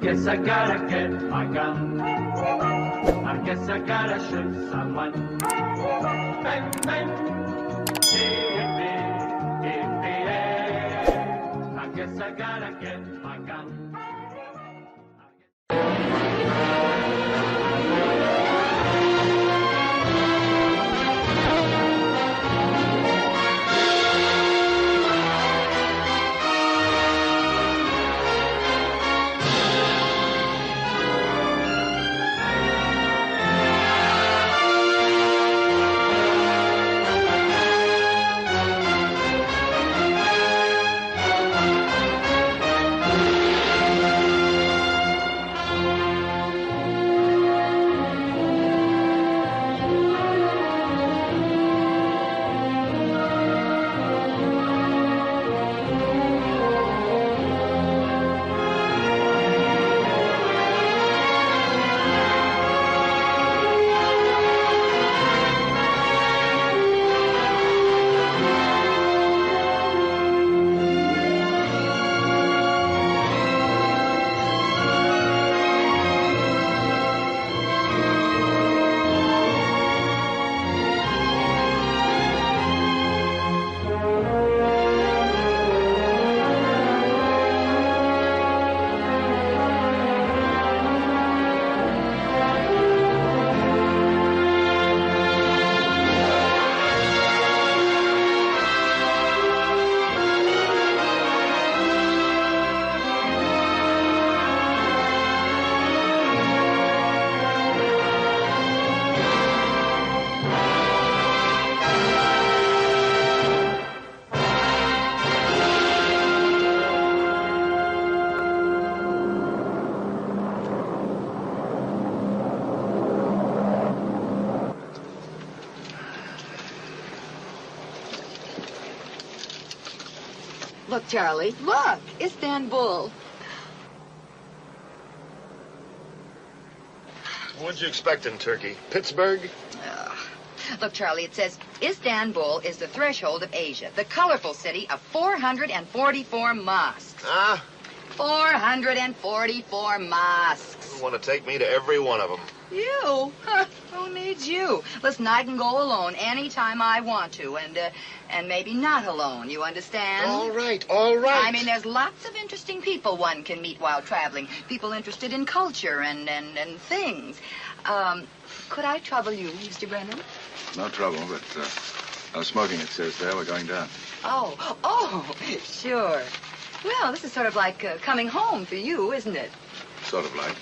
guess I gotta get my gun. I guess I gotta shoot someone. Bang, bang. Yippee, yippee, I guess I gotta get my gun. Look, Charlie, look, Istanbul. What'd you expect in Turkey? Pittsburgh? Look, Charlie, it says Istanbul is the threshold of Asia, the colorful city of 444 mosques. Ah? 444 mosques. You want to take me to every one of them. You? Huh, who needs you? Listen, I can go alone anytime I want to, and maybe not alone, you understand? All right, all right. I mean, there's lots of interesting people one can meet while traveling. People interested in culture and things. Could I trouble you, Mr. Brennan? No trouble, but no smoking, it says there. We're going down. Oh, sure. Well, this is sort of like coming home for you, isn't it? Sort of like.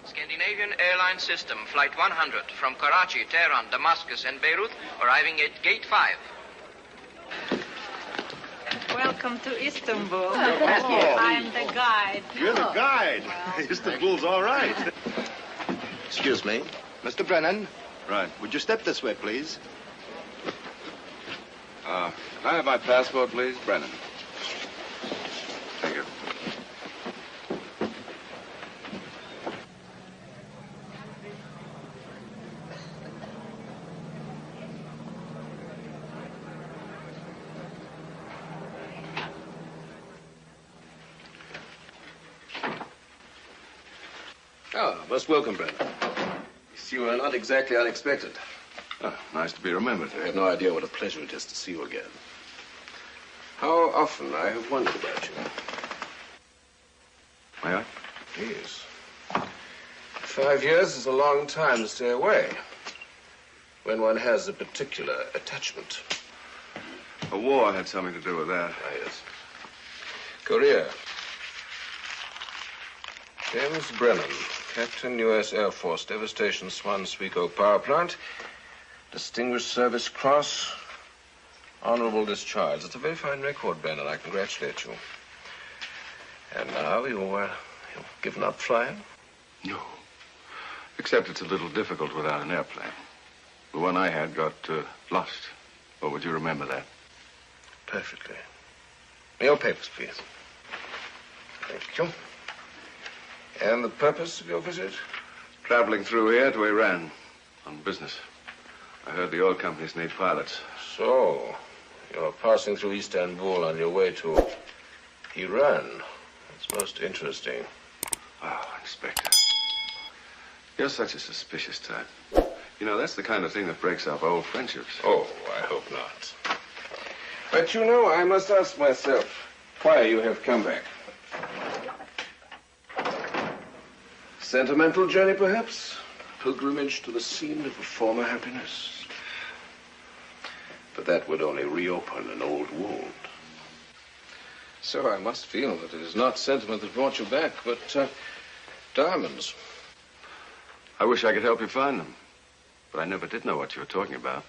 Scandinavian Airlines System, Flight 100, from Karachi, Tehran, Damascus, and Beirut, arriving at Gate 5. Welcome to Istanbul. Thank you. I'm the guide. You're the guide. Istanbul's all right. Excuse me. Mr. Brennan. Right. Would you step this way, please? Can I have my passport, please? Brennan. Thank you. Most welcome, Brennan. You were not exactly unexpected. Oh, nice to be remembered. I have no idea what a pleasure it is to see you again. How often I have wondered about you. May I? Yes. 5 years is a long time to stay away. When one has a particular attachment. A war had something to do with that. Ah, yes. Korea. James Brennan, Captain, U.S. Air Force, devastation Swan Sweco Power Plant, Distinguished Service Cross, honorable discharge. It's a very fine record, Brennan. I congratulate you. And now you've given up flying? No. Except it's a little difficult without an airplane. The one I had got lost. Or would you remember that? Perfectly. Your papers, please. Thank you. And the purpose of your visit? Traveling through here to Iran on business. I heard the oil companies need pilots. So, you're passing through Istanbul on your way to Iran. That's most interesting. Oh, Inspector. You're such a suspicious type. You know, that's the kind of thing that breaks up old friendships. Oh, I hope not. But you know, I must ask myself why you have come back. Sentimental journey, perhaps? Pilgrimage to the scene of a former happiness? But that would only reopen an old wound. So I must feel that it is not sentiment that brought you back, but diamonds. I wish I could help you find them. But I never did know what you were talking about.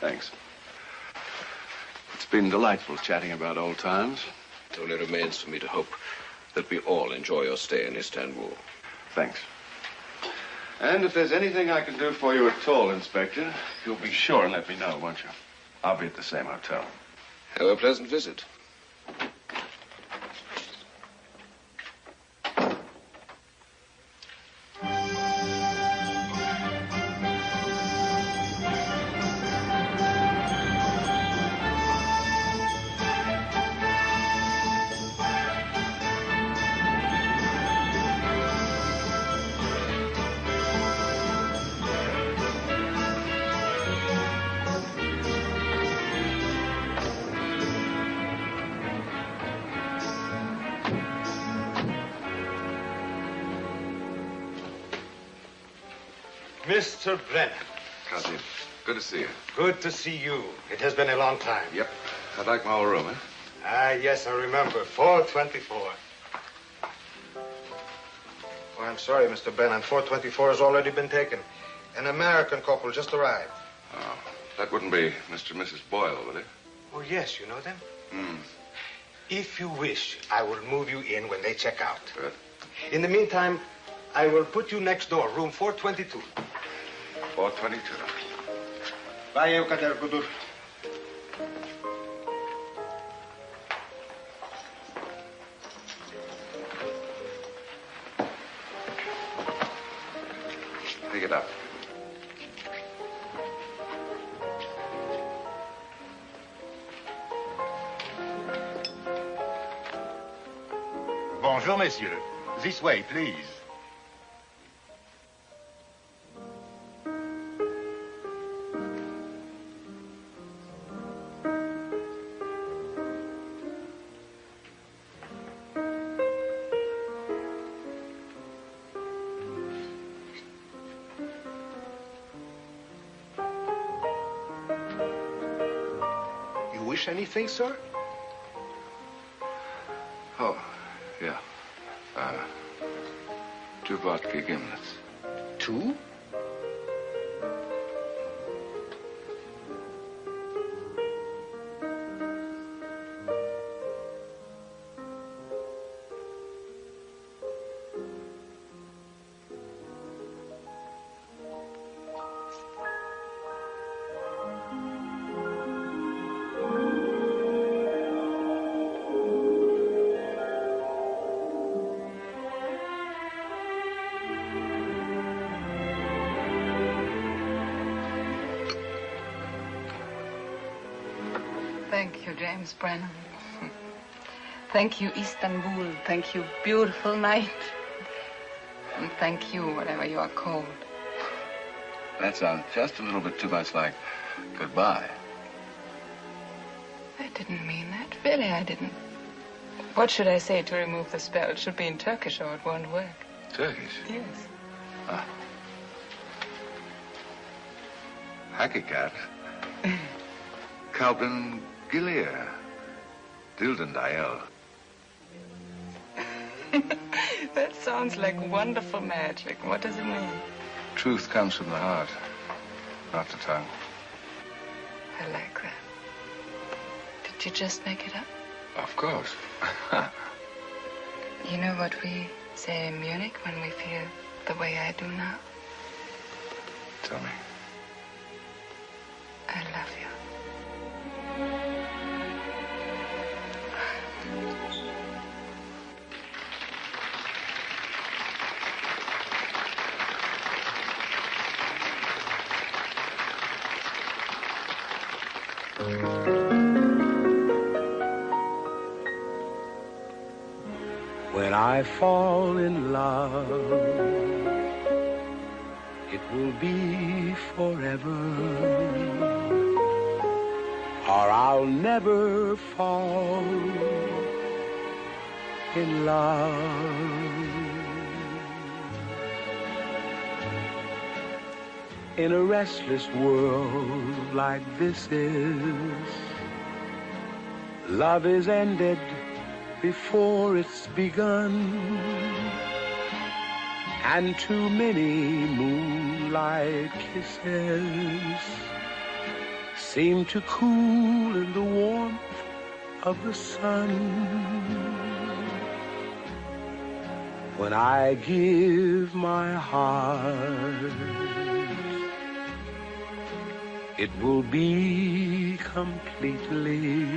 Thanks. It's been delightful chatting about old times. It only remains for me to hope that we all enjoy your stay in Istanbul. Thanks. And if there's anything I can do for you at all, Inspector, you'll be sure and let me know, won't you? I'll be at the same hotel. Have a pleasant visit. Mr. Brennan. Cousin, good to see you. Good to see you. It has been a long time. Yep. I'd like my old room, eh? Ah, yes, I remember. 424. Oh, I'm sorry, Mr. Brennan. 424 has already been taken. An American couple just arrived. Oh, that wouldn't be Mr. and Mrs. Boyle, would it? Oh, yes, you know them? Hmm. If you wish, I will move you in when they check out. Good. In the meantime, I will put you next door, room 422. 422. Bye, Eukader Kudur. Pick it up. Bonjour, messieurs. This way, please. You wish anything, sir? Oh, yeah. 2 vodka gimlets. 2? Thank you, James Brennan. Thank you, Istanbul. Thank you, beautiful night. And thank you, whatever you are called. That sounds just a little bit too much like goodbye. I didn't mean that. Really, I didn't. What should I say to remove the spell? It should be in Turkish or it won't work. Turkish? Yes. Ah. Hakikat. Kalbin Gilia. Dildendael. That sounds like wonderful magic. What does it mean? Truth comes from the heart, not the tongue. I like that. Did you just make it up? Of course. You know what we say in Munich when we feel the way I do now? Tell me. when I fall in love, it will be forever, or I'll never fall in love. In a restless world like this is, love is ended before it's begun, and too many moonlight kisses seem to cool in the warmth of the sun. When I give my heart, it will be completely,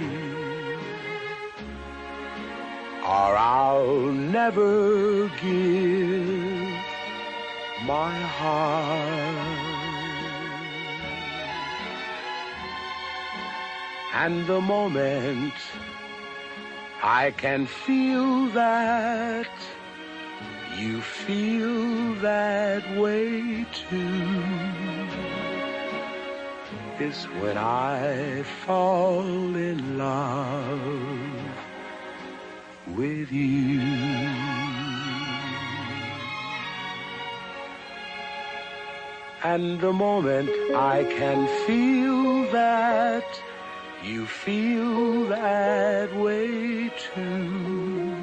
or I'll never give my heart. And the moment I can feel that you feel that way too, is when I fall in love with you. And the moment I can feel that you feel that way too,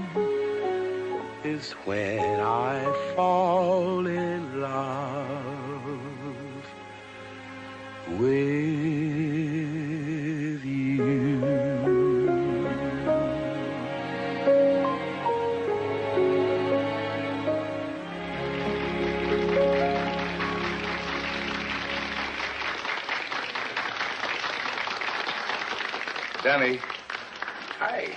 is when I fall in love with you. Danny. Hi.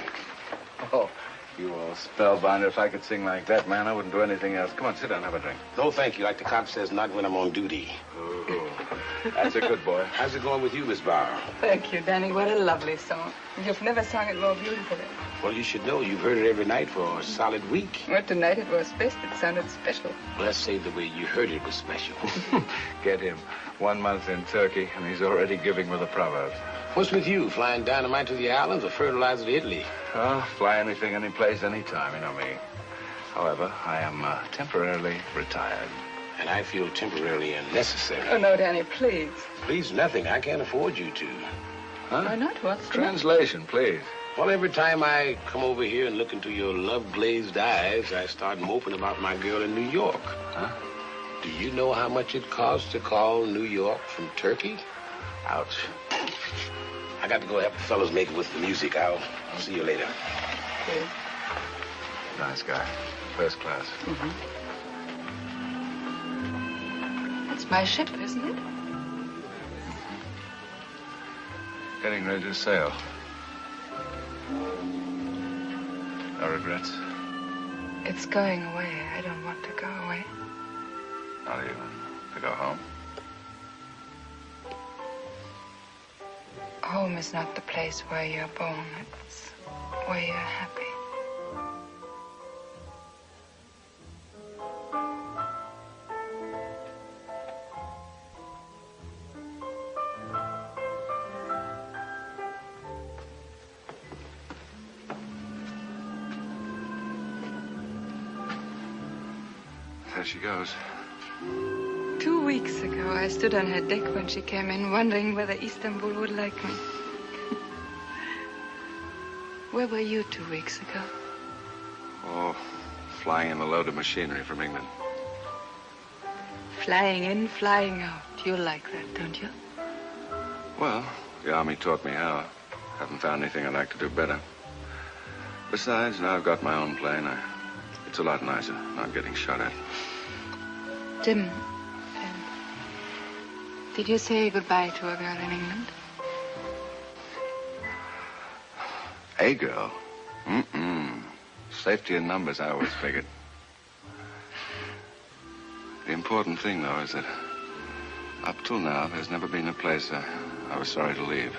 Oh, you all spellbinder. If I could sing like that, man, I wouldn't do anything else. Come on, sit down, have a drink. No, thank you. Like the cop says, not when I'm on duty. Oh, that's a good boy. How's it going with you, Miss Barr? Thank you, Danny. What a lovely song. You've never sung it more beautifully. Well, you should know. You've heard it every night for a solid week. Well, tonight it was best. It sounded special. Well, let's say the way you heard it was special. Get him. 1 month in Turkey, and he's already giving with the proverbs. What's with you? Flying dynamite to the islands or fertilizer to Italy? Oh, fly anything, any place, any time, you know me. However, I am temporarily retired. And I feel temporarily unnecessary. Oh, no, Danny, please. Please, nothing. I can't afford you to. Huh? Why not? What's the Translation, please. Well, every time I come over here and look into your love-glazed eyes, I start moping about my girl in New York. Huh? Do you know how much it costs to call New York from Turkey? Ouch. I got to go help the fellows make it with the music. I'll see you later. Okay. Nice guy. First class. Mm-hmm. That's my ship, isn't it? Getting ready to sail. No regrets? It's going away. I don't want to go away. Not even to go home? Home is not the place where you're born. It's where you're happy. There she goes. 2 weeks ago, I stood on her deck when she came in, wondering whether Istanbul would like me. Where were you 2 weeks ago? Oh, flying in a load of machinery from England. Flying in, flying out. You like that, don't you? Well, the Army taught me how. Haven't found anything I'd like to do better. Besides, now I've got my own plane. It's a lot nicer, not getting shot at. Jim, did you say goodbye to a girl in England? A girl? Mm-mm. Safety in numbers, I always figured. The important thing, though, is that up till now, there's never been a place I was sorry to leave.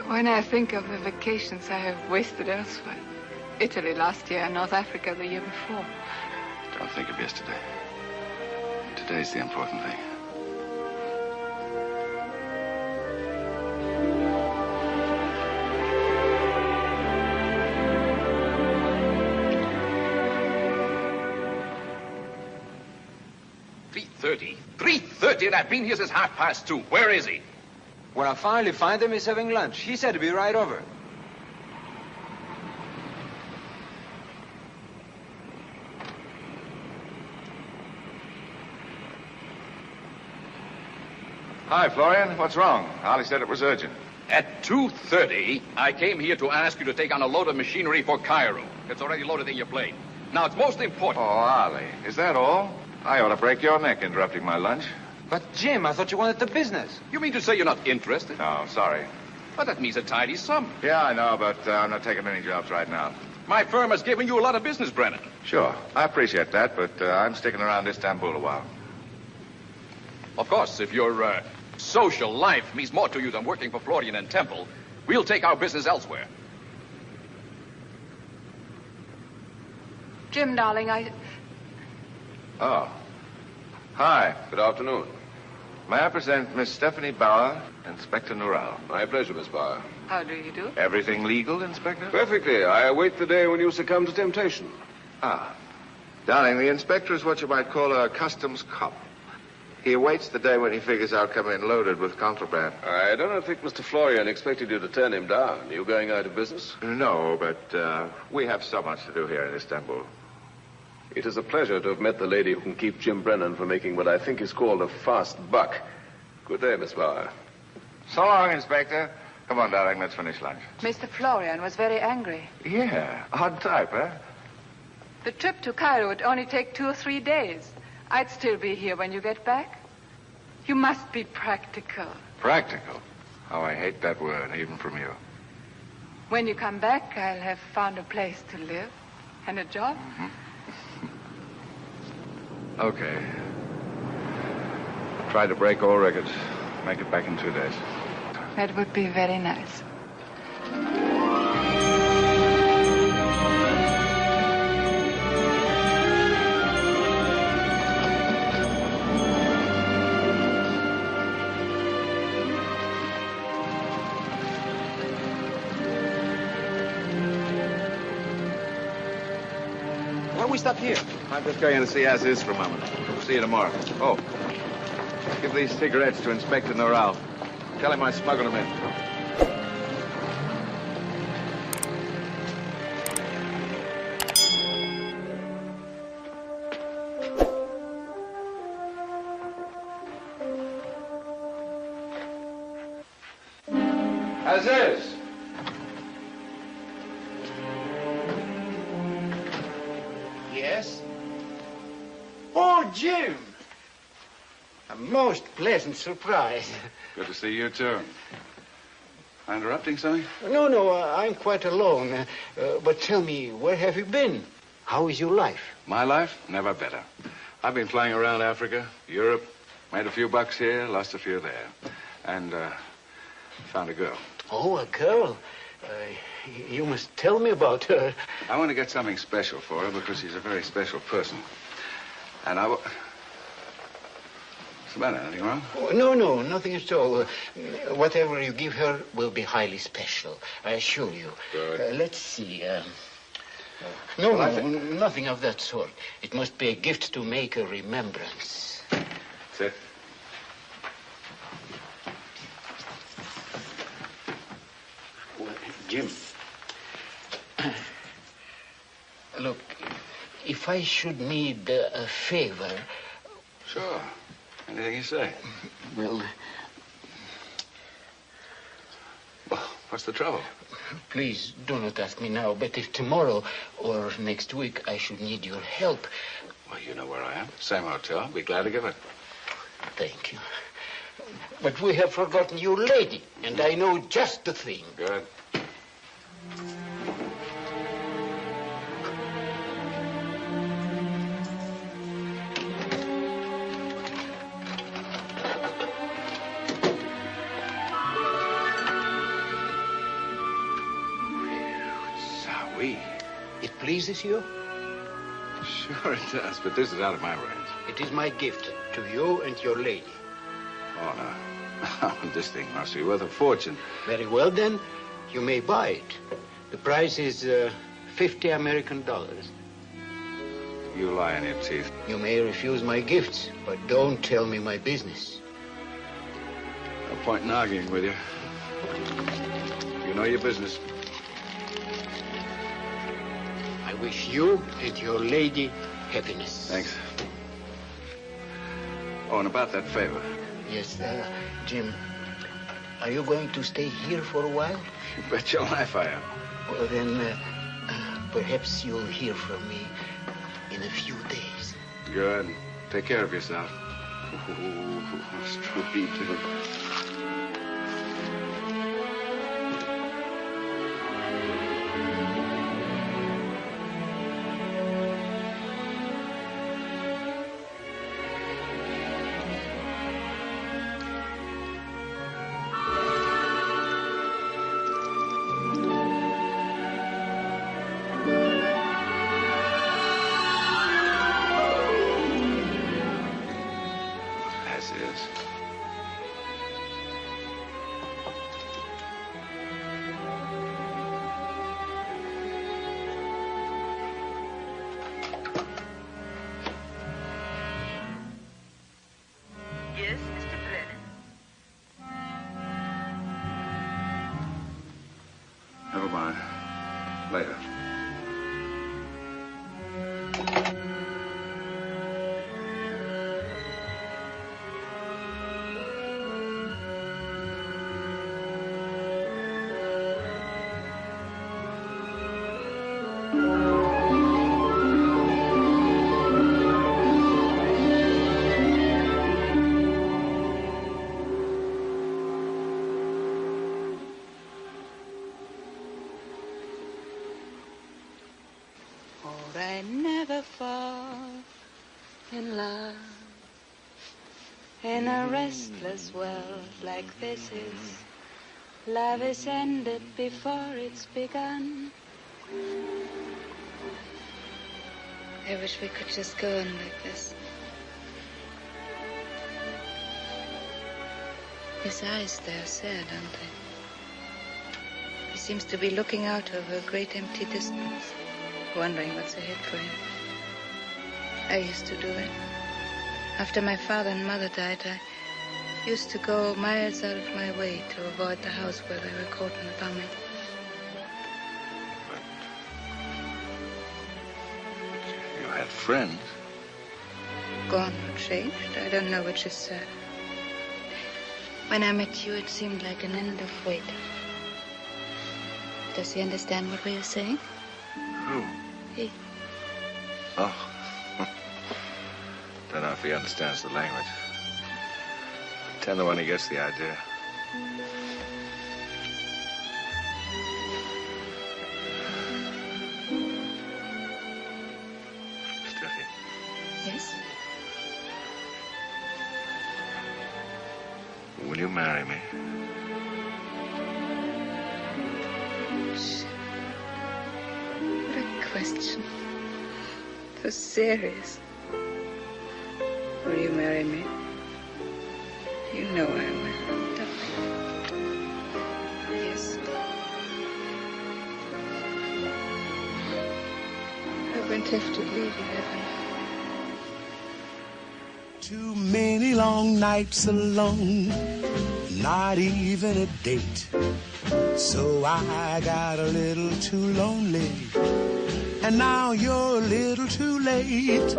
When I think of the vacations I have wasted elsewhere, Italy last year and North Africa the year before. Don't think of yesterday. Today's the important thing. $3:30, and I've been here since 2:30. Where is he? When I finally find him, he's having lunch. He said to be right over. Hi, Florian. What's wrong? Ollie said it was urgent. At 2:30, I came here to ask you to take on a load of machinery for Cairo. It's already loaded in your plane. Now, it's most important. Oh, Ollie, is that all? I ought to break your neck interrupting my lunch. But, Jim, I thought you wanted the business. You mean to say you're not interested? No, sorry. But that means a tidy sum. Yeah, I know, but I'm not taking any jobs right now. My firm has given you a lot of business, Brennan. Sure, I appreciate that, but I'm sticking around Istanbul a while. Of course, if your social life means more to you than working for Florian and Temple, we'll take our business elsewhere. Jim, darling, Oh. Hi. Good afternoon. May I present Miss Stephanie Bauer, Inspector Nورال. My pleasure, Miss Bauer. How do you do? Everything legal, Inspector? Perfectly. I await the day when you succumb to temptation. Ah. Darling, the inspector is what you might call a customs cop. He awaits the day when he figures I'll come in loaded with contraband. I don't think Mr. Florian expected you to turn him down. Are you going out of business? No, but we have so much to do here in Istanbul. It is a pleasure to have met the lady who can keep Jim Brennan from making what I think is called a fast buck. Good day, Miss Bauer. So long, Inspector. Come on, darling, let's finish lunch. Mr. Florian was very angry. Yeah, odd type, huh? The trip to Cairo would only take 2 or 3 days. I'd still be here when you get back. You must be practical. Practical? Oh, I hate that word, even from you. When you come back, I'll have found a place to live and a job. Mm-hmm. Okay. Try to break all records. Make it back in 2 days. That would be very nice. Why don't we stop here? I'm just going to see as is for a moment. See you tomorrow. Oh, give these cigarettes to Inspector Nورال. Tell him I smuggled them in. As is. Yes? Oh, Jim! A most pleasant surprise. Good to see you, too. Am I interrupting something? No, I'm quite alone. But tell me, where have you been? How is your life? My life? Never better. I've been flying around Africa, Europe, made a few bucks here, lost a few there. And, found a girl. Oh, a girl? You must tell me about her. I want to get something special for her because she's a very special person. And What's the matter? Anything wrong? Oh, no, nothing at all. Whatever you give her will be highly special, I assure you. Good. Let's see. Nothing of that sort. It must be a gift to make a remembrance. That's it. Well, Jim. Look, if I should need a favor... Sure. Anything you say. Well, what's the trouble? Please do not ask me now, but if tomorrow or next week I should need your help... Well, you know where I am. Same hotel. Be glad to give it. Thank you. But we have forgotten your lady, and I know just the thing. Good. It pleases you? Sure it does, but this is out of my range. It is my gift to you and your lady. Oh, no. This thing must be worth a fortune. Very well, then. You may buy it. The price is $50 American. You lie on your teeth. You may refuse my gifts, but don't tell me my business. No point in arguing with you. You know your business. I wish you and your lady happiness. Thanks. Oh, and about that favor. Yes, Jim, are you going to stay here for a while? You bet your life I am. Well, then, perhaps you'll hear from me in a few days. Good. Take care of yourself. Oh, Strupy, too. Never mind. Later. I never fall in love in a restless world like this is. Love is ended before it's begun. I wish we could just go on like this. His eyes, they're sad, aren't they? He seems to be looking out over a great empty distance, wondering what's ahead for him. I used to do it. After my father and mother died, I used to go miles out of my way to avoid the house where they were caught in the bombing. You had friends? Gone or changed, I don't know which is sad. When I met you, it seemed like an end of wait. Does he understand what we are saying? Who? He. Oh. Don't know if he understands the language. Tell him when he gets the idea. Steffi. Yes? Will you marry me? What a question. So serious. Will you marry me? You know I will, darling. Yes. I won't have to leave you, heaven. Too many long nights alone, not even a date. So I got a little too lonely, and now you're a little too late.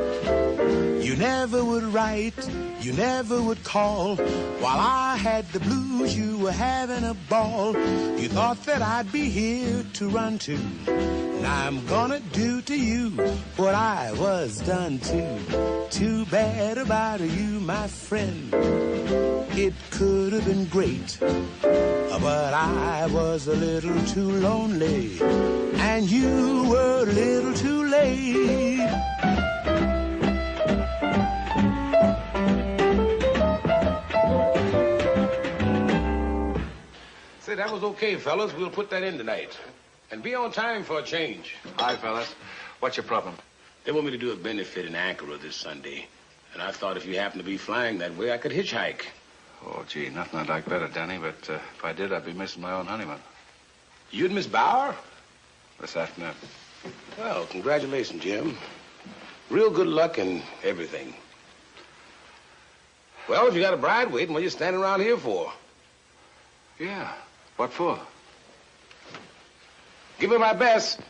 You never would write, you never would call. While I had the blues, you were having a ball. You thought that I'd be here to run to, and I'm gonna do to you what I was done to. Too bad about you, my friend. It could have been great, but I was a little too lonely, and you were a little too late. Say, that was okay, fellas. We'll put that in tonight. And be on time for a change. Hi, fellas. What's your problem? They want me to do a benefit in Ankara this Sunday. And I thought if you happen to be flying that way, I could hitchhike. Oh, gee, nothing I'd like better, Danny, but if I did, I'd be missing my own honeymoon. You'd Miss Bauer? This afternoon. Well, congratulations, Jim. Real good luck and everything. Well, if you got a bride waiting, what are you standing around here for? Yeah. What for? Give her my best.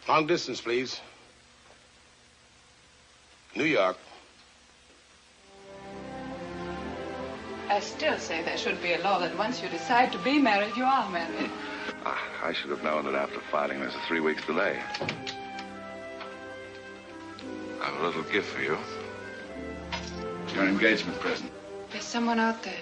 Long distance, please. New York. I still say there should be a law that once you decide to be married, you are married. I should have known that after filing, there's a 3 weeks delay. I have a little gift for you. It's your engagement present. There's someone out there.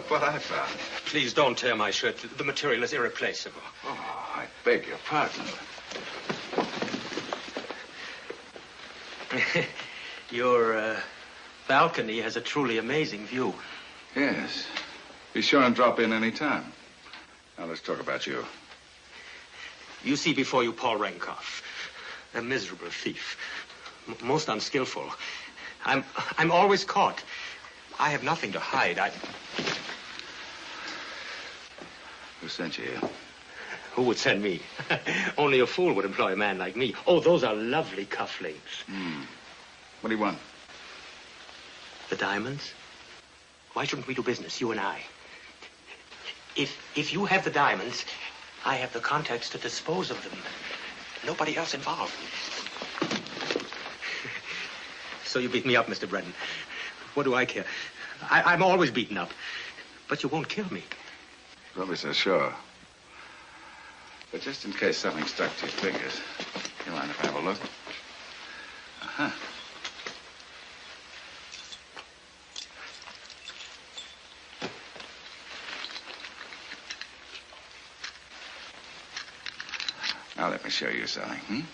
What I found. Please don't tear my shirt. The material is irreplaceable. Oh, I beg your pardon. Your balcony has a truly amazing view. Yes. Be sure and drop in any time. Now, let's talk about you. You see before you Paul Renkoff, a miserable thief, most unskillful. I'm always caught. I have nothing to hide. Who sent you here? Who would send me? Only a fool would employ a man like me. Oh, those are lovely cufflinks. What do you want? The diamonds? Why shouldn't we do business, you and I? If you have the diamonds, I have the contacts to dispose of them. Nobody else involved. So you beat me up, Mr. Brennan. What do I care? I'm always beaten up. But you won't kill me. Don't be so sure. But just in case something stuck to your fingers, you mind if I have a look? Uh-huh. Now let me show you something,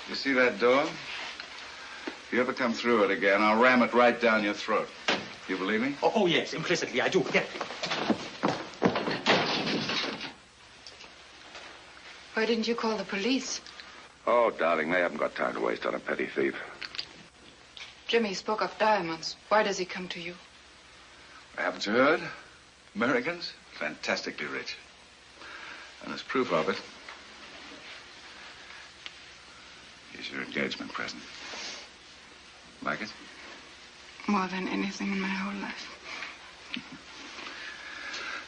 You see that door? If you ever come through it again, I'll ram it right down your throat. You believe me? Oh, yes, implicitly, I do. Yeah. Why didn't you call the police? Oh, darling, they haven't got time to waste on a petty thief. Jimmy spoke of diamonds. Why does he come to you? Haven't you heard? Americans, fantastically rich. And there's proof of it. Here's your engagement present. Like it? More than anything in my whole life.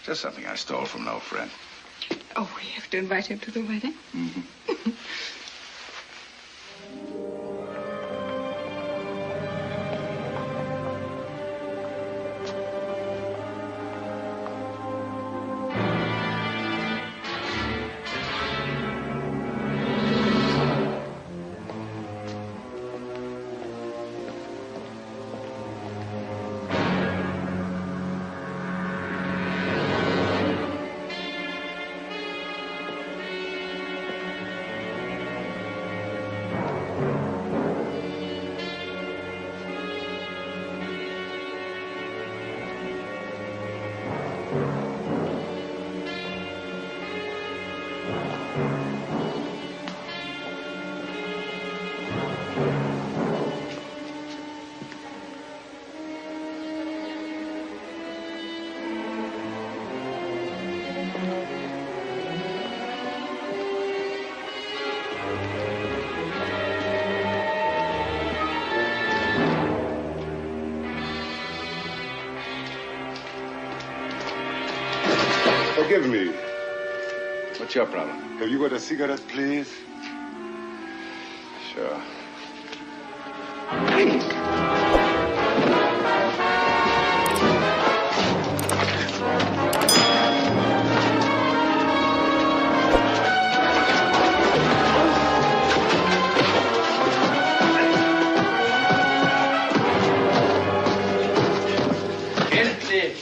Just something I stole from an old friend. Oh, we have to invite him to the wedding? Mm-hmm. Forgive me, but What's your problem? Have you got a cigarette, please? Sure.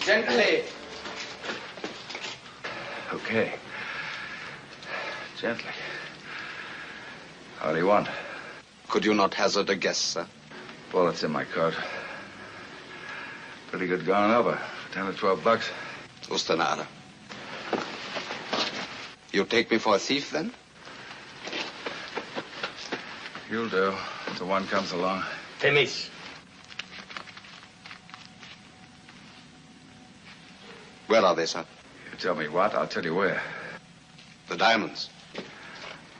Gently. Okay. Gently. How do you want? Could you not hazard a guess, sir? Bullets in my coat. Pretty good going over. 10 or 12 bucks. Ustanara. You take me for a thief, then? You'll do. Till one comes along. Temis. Where are they, sir? You tell me what, I'll tell you where. The diamonds.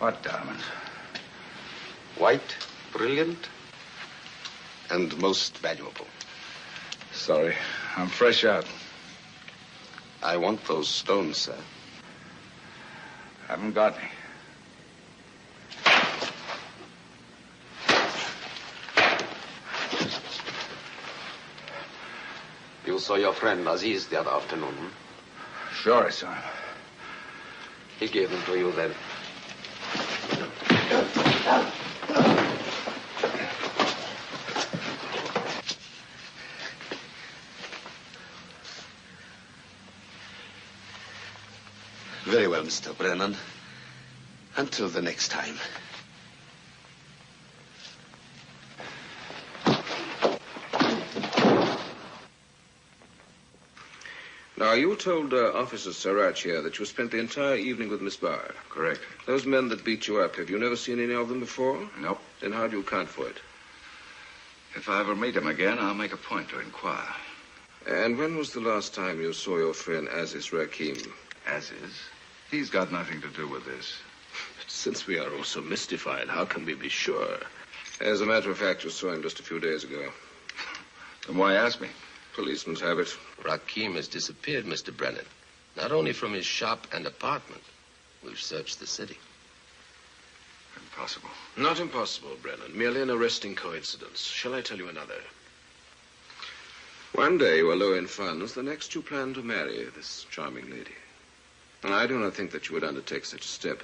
What diamonds? White, brilliant, and most valuable. Sorry, I'm fresh out. I want those stones, sir. Haven't got any. You saw your friend Aziz the other afternoon, hmm? Sure I saw him. He gave them to you then. Very well, Mr. Brennan. Until the next time. Now, you told Officer Sarach here that you spent the entire evening with Miss Barr. Correct. Those men that beat you up, have you never seen any of them before? Nope. Then how do you account for it? If I ever meet him again, I'll make a point to inquire. And when was the last time you saw your friend Aziz Rakim? Aziz? He's got nothing to do with this. But since we are all so mystified, how can we be sure? As a matter of fact, you saw him just a few days ago. Then why ask me? Policeman's habit. Rakim has disappeared, Mr. Brennan. Not only from his shop and apartment. We've searched the city. Impossible. Not impossible, Brennan. Merely an arresting coincidence. Shall I tell you another? One day you were low in funds. The next you plan to marry this charming lady. And I do not think that you would undertake such a step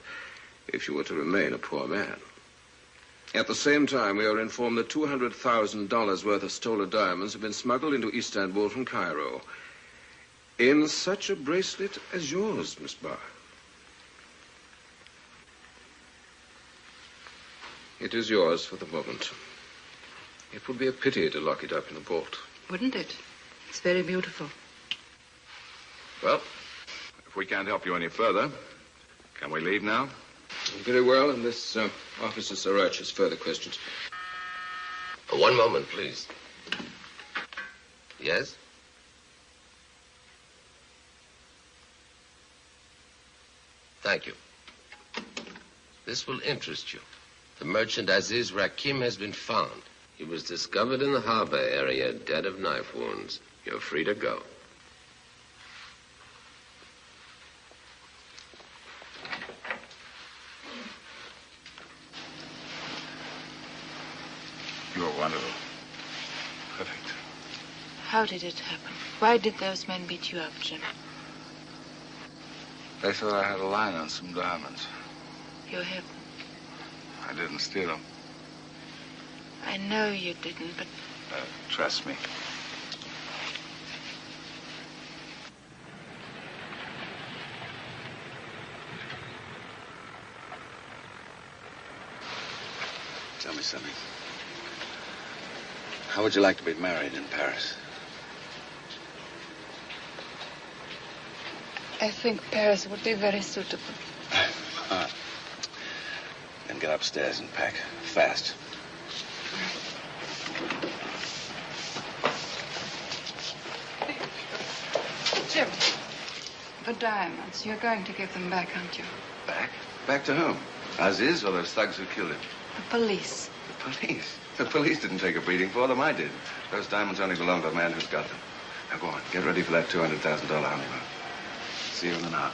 if you were to remain a poor man. At the same time, we are informed that $200,000 worth of stolen diamonds have been smuggled into Istanbul from Cairo. In such a bracelet as yours, Miss Barr. It is yours for the moment. It would be a pity to lock it up in a vault. Wouldn't it? It's very beautiful. Well, if we can't help you any further, can we leave now? Very well, unless Officer Sarach has further questions. One moment, please. Yes? Thank you. This will interest you. The merchant Aziz Rakim has been found. He was discovered in the harbor area, dead of knife wounds. You're free to go. You're wonderful. Perfect. How did it happen? Why did those men beat you up, Jim? They thought I had a line on some diamonds. You haven't. I didn't steal them. I know you didn't, but... Trust me. Tell me something. How would you like to be married in Paris? I think Paris would be very suitable. Then get upstairs and pack. Fast. Jim, the diamonds. You're going to give them back, aren't you? Back? Back to whom? Aziz or those thugs who killed him? The police. The police? The police didn't take a beating for them. I did. Those diamonds only belong to the man who's got them. Now go on. Get ready for that $200,000 honeymoon. See you in an hour.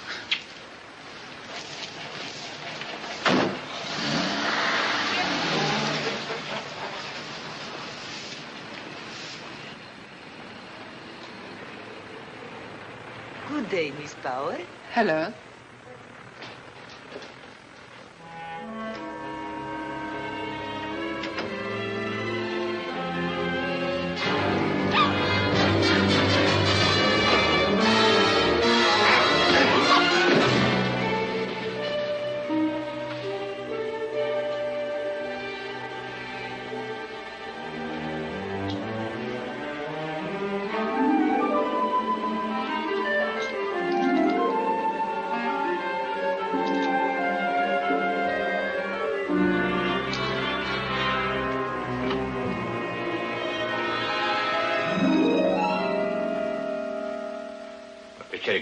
day, Miss Bauer. Hello.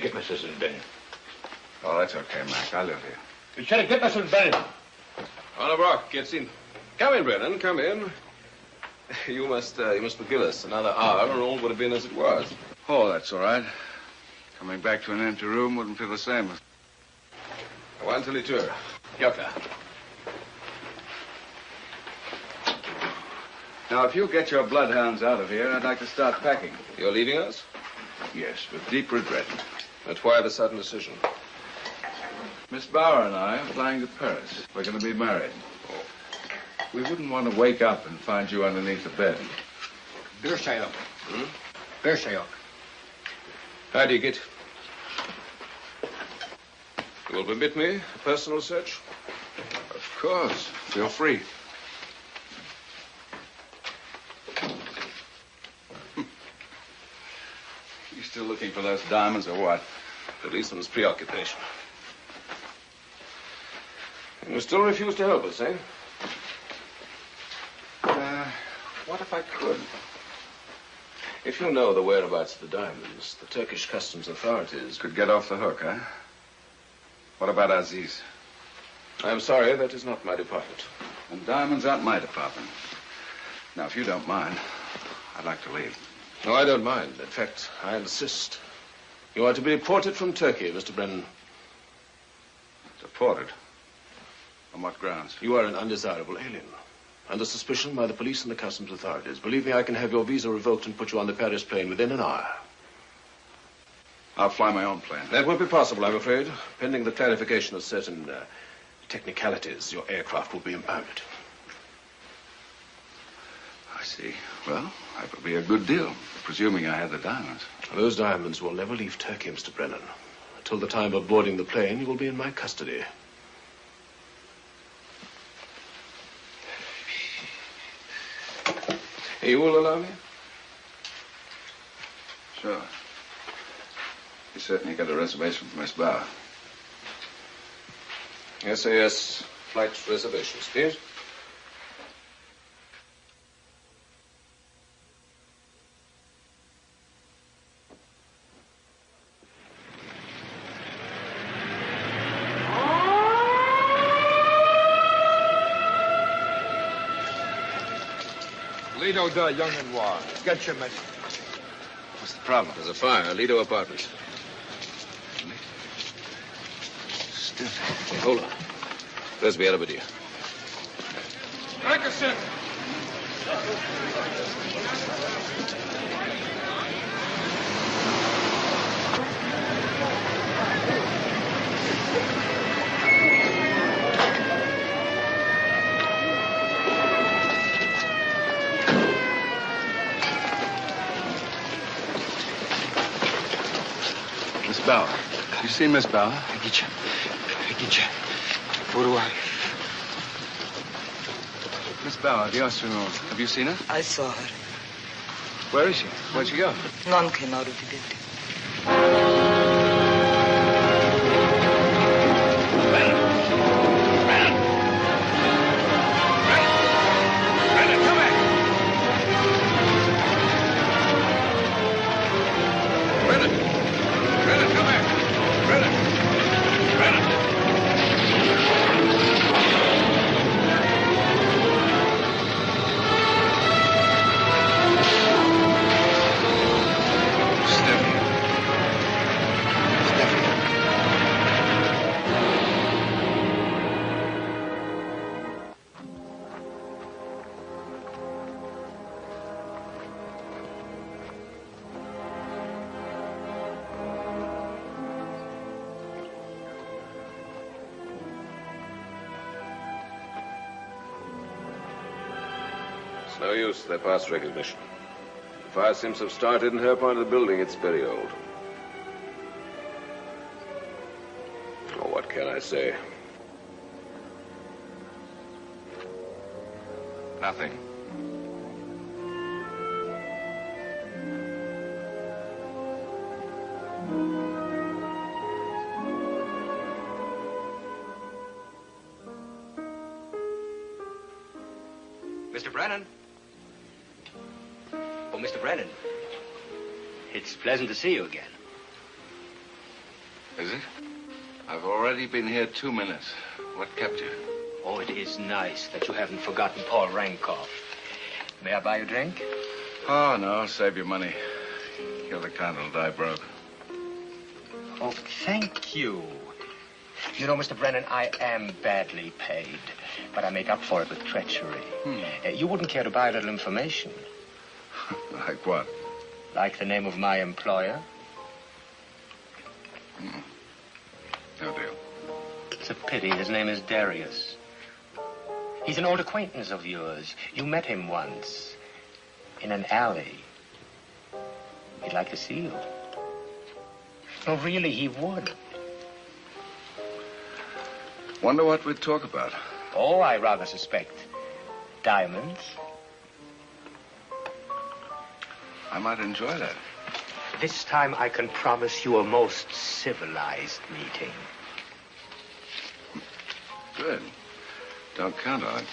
Get Mrs. Bennett. Oh, that's okay, Mac. I live here. You should get Mrs. Bennett. Oliver Brock gets in. Come in, Brennan. Come in. You must forgive us. Another hour and all would have been as it was. Oh, that's all right. Coming back to an empty room wouldn't feel the same. One till Yطير. Yokka. Now, if you get your bloodhounds out of here, I'd like to start packing. You're leaving us? Yes, with deep regret. But why the sudden decision? Miss Bauer and I are flying to Paris. We're going to be married. We wouldn't want to wake up and find you underneath the bed. How do you get? You will permit me a personal search? Of course. Feel free. You still looking for those diamonds or what? Policeman's preoccupation. You still refuse to help us, eh? What if I could? If you know the whereabouts of the diamonds, the Turkish customs authorities could get off the hook, huh? What about Aziz? I'm sorry, that is not my department. And diamonds aren't my department. Now, if you don't mind, I'd like to leave. No, I don't mind. In fact, I insist. You are to be deported from Turkey, Mr. Brennan. Deported? On what grounds? You are an undesirable alien. Under suspicion by the police and the customs authorities. Believe me, I can have your visa revoked and put you on the Paris plane within an hour. I'll fly my own plane. That won't be possible, I'm afraid. Pending the clarification of certain technicalities, your aircraft will be impounded. I see. Well, that would be a good deal, presuming I had the diamonds. Those diamonds will never leave Turkey, Mr. Brennan. Until the time of boarding the plane, you will be in my custody. You will allow me? Sure. You certainly got a reservation for Miss Bauer. SAS flight reservations, please. Lido da Young and Noir. Get your message. What's the problem? There's a fire. Lido Apartments. Still. Hold on. There's the elevator. Ferguson! Miss Bauer. You seen Miss Bauer? Miss Bauer, the Austrian woman. Have you seen her? I saw her. Where is she? Where'd she go? None came out of the building. Steady. No use. They're past recognition. The fire seems to have started in her part of the building. It's very old. Oh, what can I say? Nothing. Mr. Brennan. Oh, Mr. Brennan. It's pleasant to see you again. Is it? I've already been here 2 minutes. What kept you? Oh, it is nice that you haven't forgotten Paul Rankoff. May I buy you a drink? Oh, no. Save your money. You're the kind who'll die broke. Oh, thank you. You know, Mr. Brennan, I am badly paid, but I make up for it with treachery. You wouldn't care to buy a little information? Like what? Like the name of my employer? No deal. It's a pity. His name is Darius. He's an old acquaintance of yours. You met him once in an alley. He'd like to see you. Oh, really, he would. Wonder what we'd talk about. Oh, I rather suspect diamonds. I might enjoy that. This time I can promise you a most civilized meeting. Good. Don't count on it.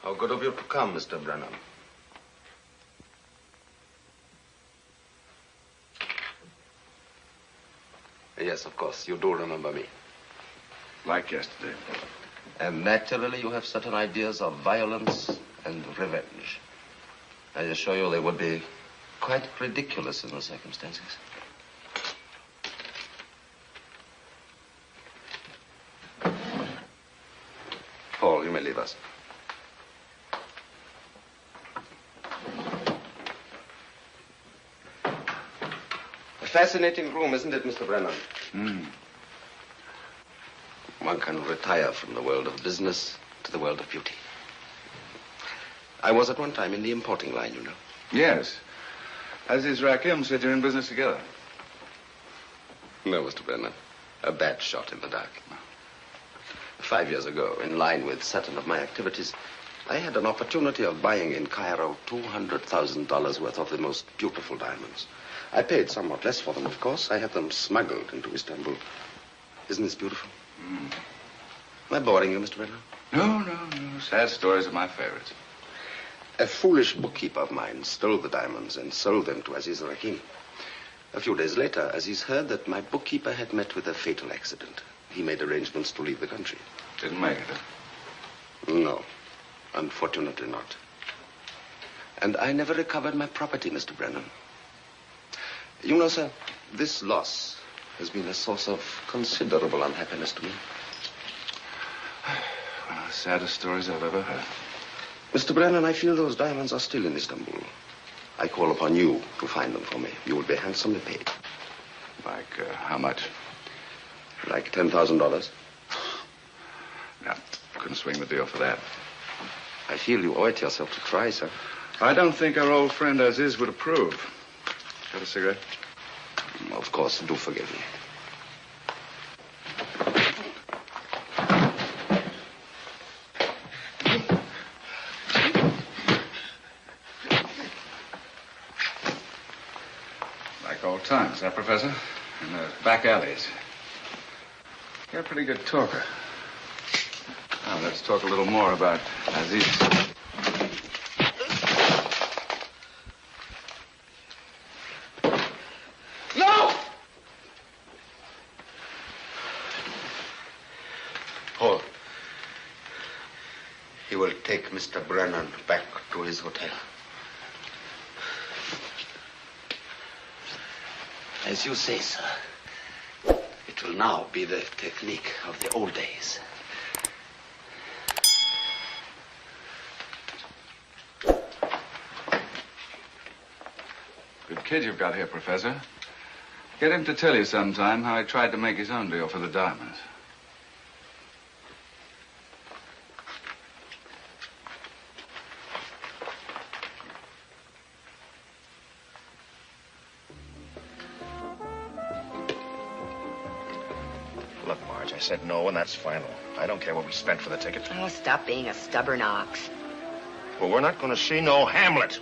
How good of you to come, Mr. Brennan. Yes, of course. You do remember me. Like yesterday. And naturally, you have certain ideas of violence and revenge. I assure you they would be quite ridiculous in the circumstances. Paul, you may leave us. A fascinating room, isn't it, Mr. Brennan? One can retire from the world of business to the world of beauty. I was at one time in the importing line, you know. Yes. Aziz Rakim said you're in business together. No, Mr. Brennan. A bad shot in the dark. 5 years ago, in line with certain of my activities, I had an opportunity of buying in Cairo $200,000 worth of the most beautiful diamonds. I paid somewhat less for them, of course. I had them smuggled into Istanbul. Isn't this beautiful? Am I boring you, Mr. Brennan? No. Sad stories are my favorites. A foolish bookkeeper of mine stole the diamonds and sold them to Aziz Rakim. A few days later, Aziz heard that my bookkeeper had met with a fatal accident. He made arrangements to leave the country. Didn't make it, huh? No, unfortunately not. And I never recovered my property, Mr. Brennan. You know, sir, this loss has been a source of considerable unhappiness to me. One of the saddest stories I've ever heard. Mr. Brennan, I feel those diamonds are still in Istanbul. I call upon you to find them for me. You will be handsomely paid. Like, how much? Like $10,000. No, couldn't swing the deal for that. I feel you owe it yourself to try, sir. I don't think our old friend Aziz would approve. Got a cigarette? Of course, do forgive me. Like old times, huh, Professor? In those back alleys. You're a pretty good talker. Now, let's talk a little more about Aziz. No! Paul, he will take Mr. Brennan back to his hotel. As you say, sir. will now be the technique of the old days. Good kid you've got here, Professor. Get him to tell you sometime how he tried to make his own deal for the diamonds. Look, Marge, I said no, and that's final. I don't care what we spent for the ticket. Oh, stop being a stubborn ox. Well, we're not going to see no Hamlet,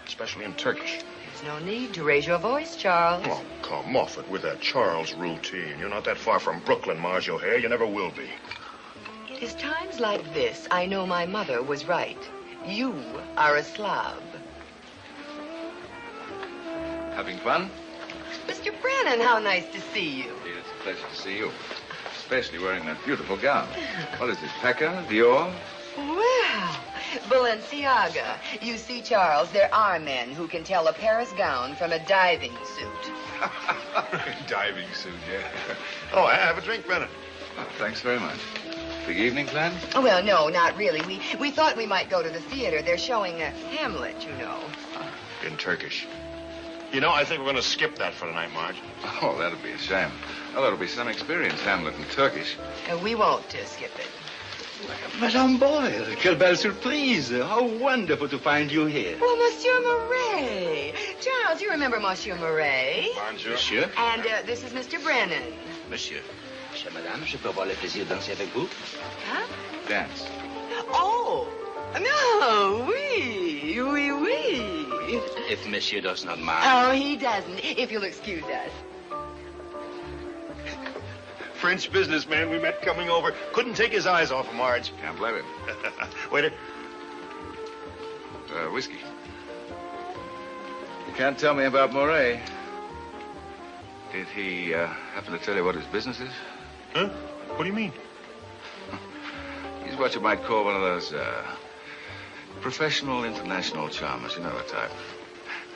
especially in Turkish. There's no need to raise your voice, Charles. Oh, come off it with that Charles routine. You're not that far from Brooklyn, Marge O'Hare. You never will be. It is times like this I know my mother was right. You are a slob. Having fun? Mr. Brennan, how nice to see you. It's a pleasure to see you. Especially wearing that beautiful gown. What is it, Pecca? Dior? Well, Balenciaga. You see, Charles, there are men who can tell a Paris gown from a diving suit. Diving suit, yeah. Oh, have a drink, Brennan. Oh, thanks very much. Big evening planned? Oh, well, no, not really. We thought we might go to the theater. They're showing Hamlet, you know. In Turkish. You know, I think we're going to skip that for tonight, Marge. Oh, that'll be a shame. Well, that'll be some experience, Hamlet in Turkish. We won't skip it. Madame Boyle, quelle belle surprise. How wonderful to find you here. Well, Monsieur Murray. Charles, you remember Monsieur Murray? Bonjour. Monsieur. And this is Mr. Brennan. Monsieur. Chère madame, je peux avoir le plaisir de danser avec vous? Huh? Dance. Oh, no, oui, oui, oui. If monsieur does not mind. Oh, he doesn't, if you'll excuse us. French businessman we met coming over. Couldn't take his eyes off of Marge. Can't blame him. Waiter. Whiskey. You can't tell me about Moray. Did he happen to tell you what his business is? Huh? What do you mean? He's what you might call one of those professional international charmers. You know the type.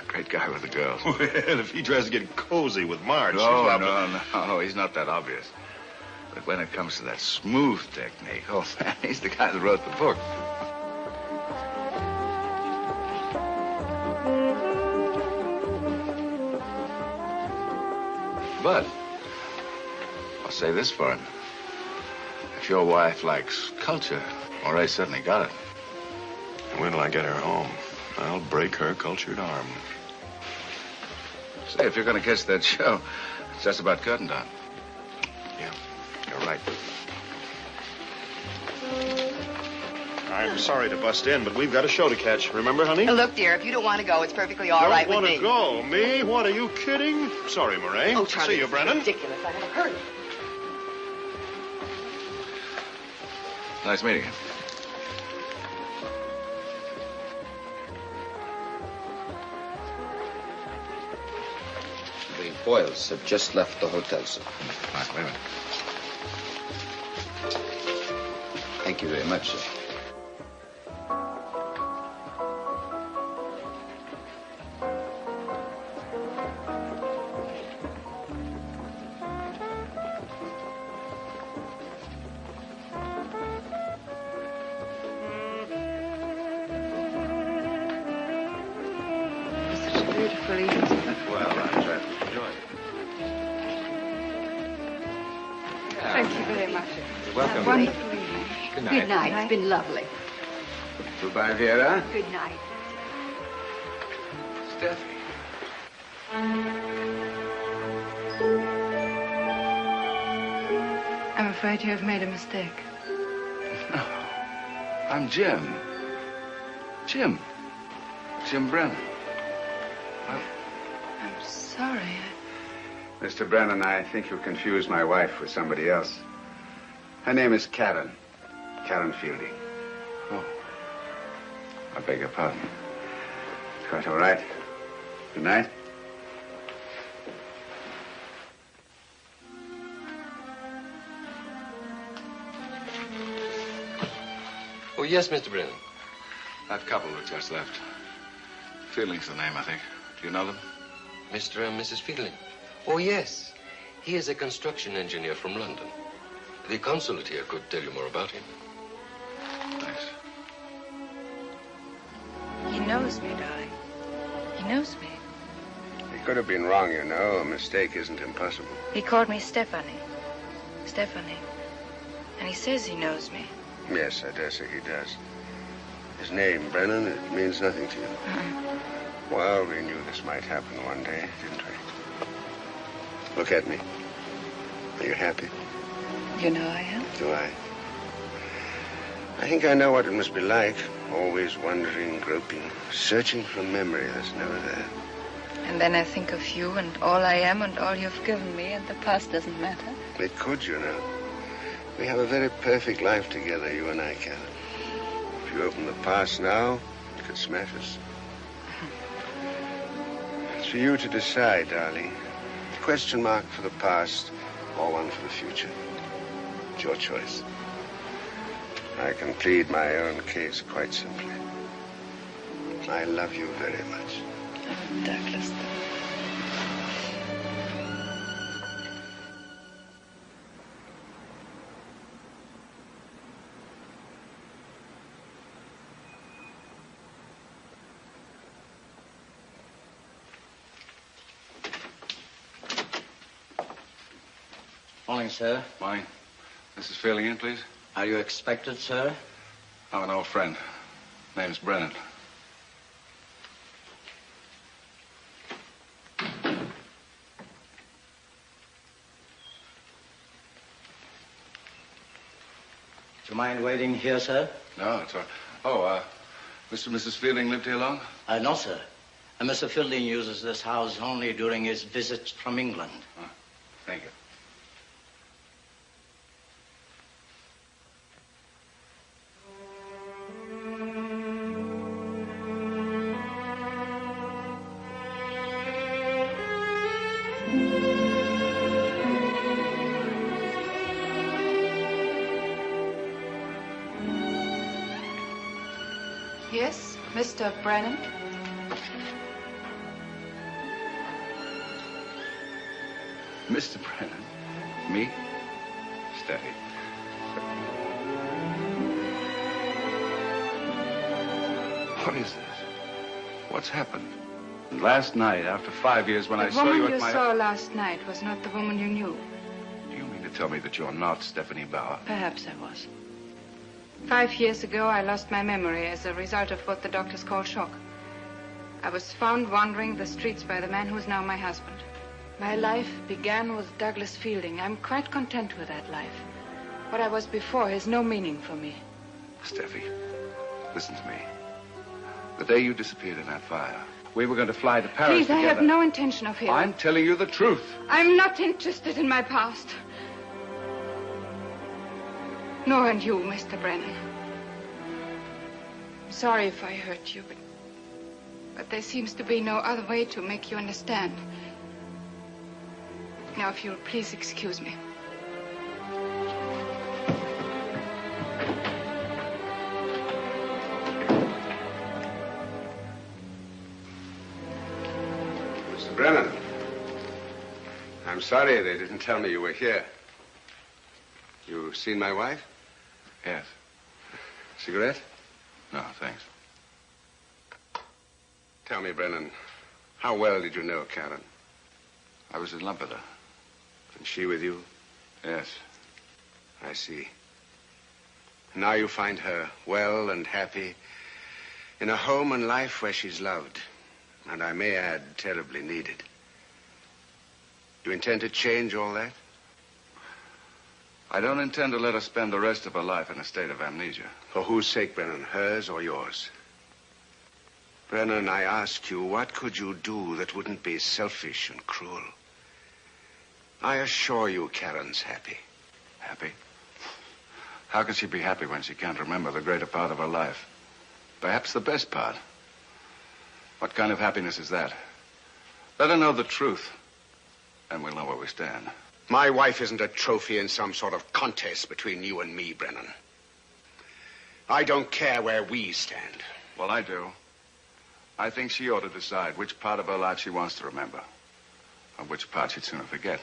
A great guy with the girls. Well, if he tries to get cozy with Marge, No, he's not that obvious. But when it comes to that smooth technique, oh, man, he's the guy that wrote the book. But I'll say this for him. If your wife likes culture, Moray certainly got it. And when I get her home, I'll break her cultured arm. Say, if you're going to catch that show, it's just about curtain time. Yeah, you're right. I'm sorry to bust in, but we've got a show to catch. Remember, honey? Look, dear, if you don't want to go, it's perfectly all right with me. Don't want to go? Me? What, are you kidding? Sorry, Murray. Oh, Charlie, see you, Brennan. Ridiculous. I never heard of it. Nice meeting you. The Boyles have just left the hotel, sir. Nice, wait a minute. Thank you very much, sir. Beautiful evening. Well, I'm glad to enjoy it. Thank you very much. You're welcome. Wonderful evening. Good night. Good night. It's been lovely. Goodbye, Vera. Good night. Steffi. I'm afraid you have made a mistake. No. I'm Jim. Jim Brennan. I'm sorry. Mr. Brennan, I think you confused my wife with somebody else. Her name is Karen Fielding. Oh. I beg your pardon. Quite all right. Good night. Oh, yes, Mr. Brennan. That couple that just left. Fielding's the name, I think. Do you know them? Mr. and Mrs. Fielding. Oh, yes. He is a construction engineer from London. The consulate here could tell you more about him. Thanks. He knows me, darling. He knows me. He could have been wrong, you know. A mistake isn't impossible. He called me Stephanie. Stephanie. And he says he knows me. Yes, I dare say he does. His name, Brennan, it means nothing to you. Well, we knew this might happen one day, didn't we? Look at me. Are you happy? You know I am. Do I? I think I know what it must be like. Always wondering, groping, searching for a memory that's never there. And then I think of you and all I am and all you've given me, and the past doesn't matter. It could, you know. We have a very perfect life together, you and I, Karen. If you open the past now, it could smash us. It's for you to decide, darling. Question mark for the past, or one for the future. It's your choice. I can plead my own case quite simply. I love you very much. Oh, Douglas. Morning, sir. Morning. Mrs. Fielding in, please. Are you expected, sir? I'm an old friend. Name's Brennan. Do you mind waiting here, sir? No, it's all right. Oh, Mr. and Mrs. Fielding lived here long? No, sir. Mr. Fielding uses this house only during his visits from England. Oh, thank you. Yes, Mr. Brennan? Mr. Brennan? Me? Steady. What is this? What's happened? Last night, after 5 years, when I saw you at my... The woman you saw last night was not the woman you knew. Do you mean to tell me that you're not Stephanie Bauer? Perhaps I was. 5 years ago, I lost my memory as a result of what the doctors call shock. I was found wandering the streets by the man who is now my husband. My life began with Douglas Fielding. I'm quite content with that life. What I was before has no meaning for me. Steffi, listen to me. The day you disappeared in that fire, we were going to fly to Paris Please, together. I have no intention of hearing. I'm telling you the truth. I'm not interested in my past. Nor in you, Mr. Brennan. I'm sorry if I hurt you, but there seems to be no other way to make you understand. Now, if you'll please excuse me. Mr. Brennan, I'm sorry they didn't tell me you were here. You seen my wife? Yes. Cigarette? No, thanks. Tell me, Brennan, how well did you know Karen? I was in love with her. And she with you? Yes. I see. Now you find her well and happy in a home and life where she's loved, and I may add, terribly needed. You intend to change all that? I don't intend to let her spend the rest of her life in a state of amnesia. For whose sake, Brennan? Hers or yours? Brennan, I ask you, what could you do that wouldn't be selfish and cruel? I assure you Karen's happy. Happy? How can she be happy when she can't remember the greater part of her life? Perhaps the best part. What kind of happiness is that? Let her know the truth, and we'll know where we stand. My wife isn't a trophy in some sort of contest between you and me, Brennan. I don't care where we stand. Well, I do. I think she ought to decide which part of her life she wants to remember, and which part she'd sooner forget.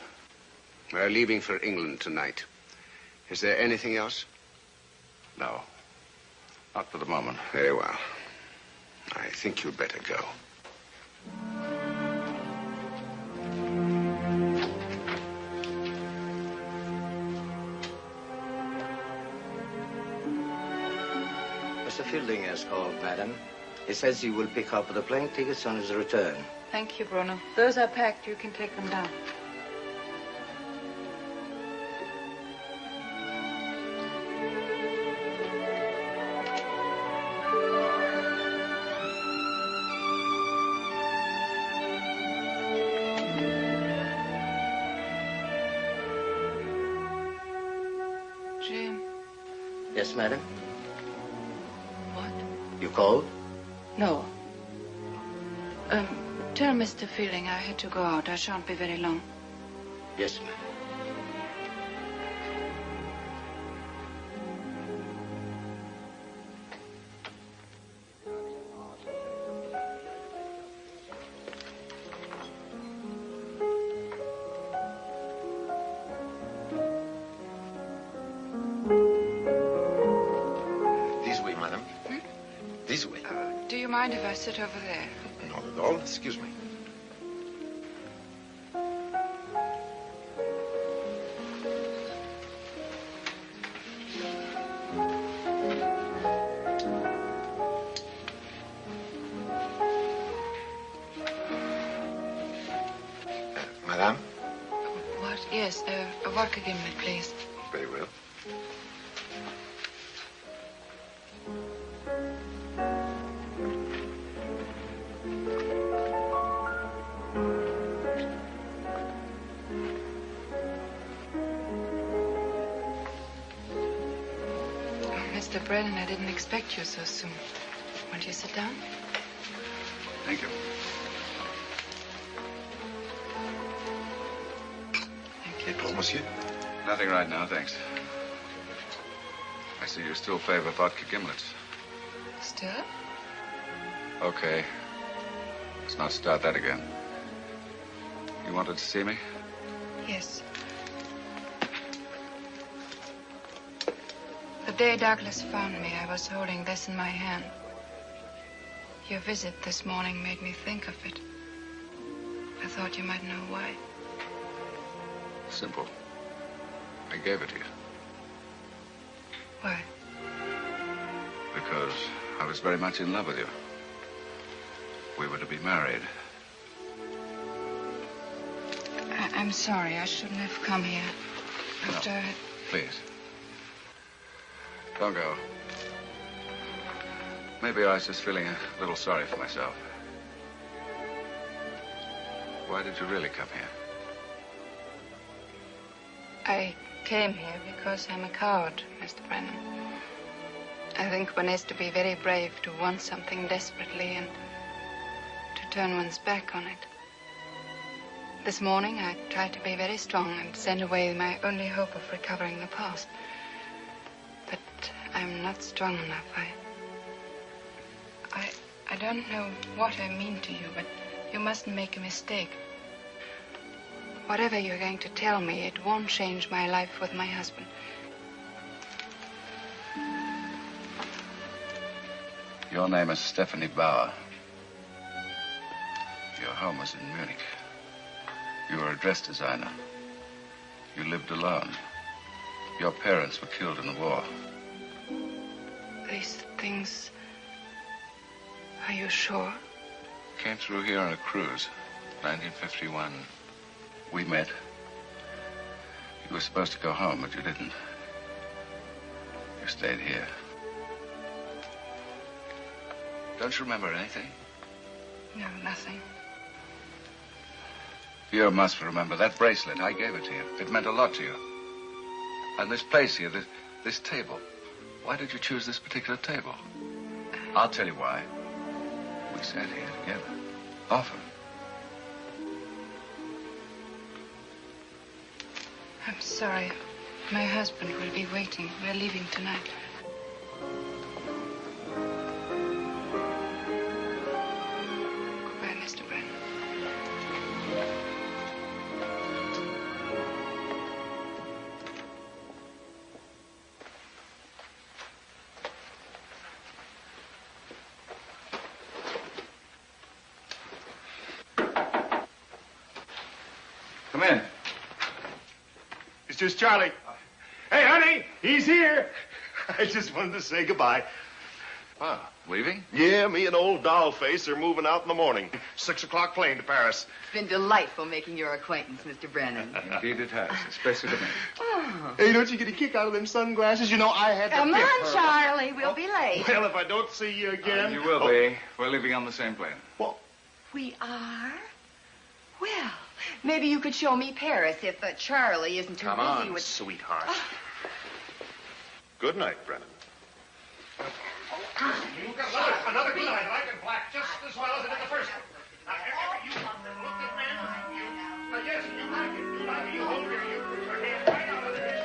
We're leaving for England tonight. Is there anything else? No. Not for the moment. Very well. I think you'd better go. Mr. Fielding has called, madam. He says he will pick up the plane tickets on his return. Thank you, Bruno. Those are packed. You can take them down. Jim. Yes, madam? What? You called? No. Tell Mr. Fielding I had to go out. I shan't be very long. Yes, ma'am. This way, madam. This way. Do you mind if I sit over there? Not at all. Excuse me. Madame? What? Yes, a vodka gimlet, please. Very well. Mr. Brennan, I didn't expect you so soon. Won't you sit down? Thank you. Pour, monsieur? Nothing right now, thanks. I see you still favor vodka gimlets. Still? Okay. Let's not start that again. You wanted to see me? Yes. The day Douglas found me, I was holding this in my hand. Your visit this morning made me think of it. I thought you might know why. Simple. I gave it to you. Why? Because I was very much in love with you. We were to be married. I'm sorry. I shouldn't have come here. After... No, please. Don't go. Maybe I was just feeling a little sorry for myself. Why did you really come here? I came here because I'm a coward, Mr. Brennan. I think one has to be very brave to want something desperately and to turn one's back on it. This morning, I tried to be very strong and send away my only hope of recovering the past. But I'm not strong enough. I don't know what I mean to you, but you mustn't make a mistake. Whatever you're going to tell me, it won't change my life with my husband. Your name is Stephanie Bauer. Your home was in Munich. You were a dress designer. You lived alone. Your parents were killed in the war. These things... Are you sure? Came through here on a cruise, 1951. We met. You were supposed to go home, but you didn't. You stayed here. Don't you remember anything? No, nothing. You must remember that bracelet. I gave it to you. It meant a lot to you. And this place here, this table. Why did you choose this particular table? I'll tell you why. We sat here together. Often. I'm sorry. My husband will be waiting. We're leaving tonight. Goodbye, Mr. Brennan. Come in. It's just Charlie. Hey, honey, he's here. I just wanted to say goodbye. Wow, leaving? Yeah, me and old Dollface are moving out in the morning. 6 o'clock plane to Paris. It's been delightful making your acquaintance, Mr. Brennan. Indeed it has, especially to me. Oh. Hey, don't you get a kick out of them sunglasses? You know, I had to Come tip on, her. Charlie. We'll be late. Well, if I don't see you again... You will be. We're leaving on the same plane. Well, We are? Well, maybe you could show me Paris if Charlie isn't too come busy on, with... sweetheart. Good night, Brennan. You got another good night, like in black, just as well as it did the first one. Now, you look at man, yes, you like it, you hold your hand right out of there.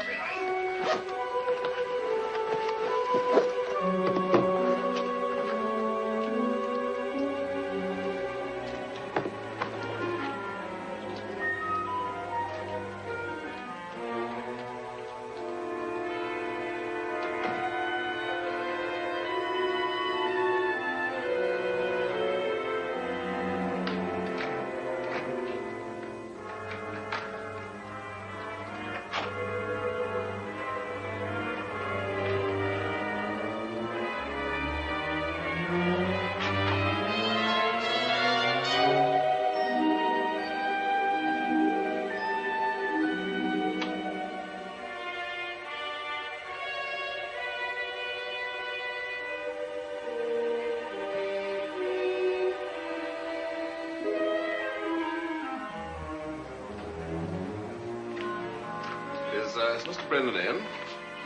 Is Mr. Brennan in?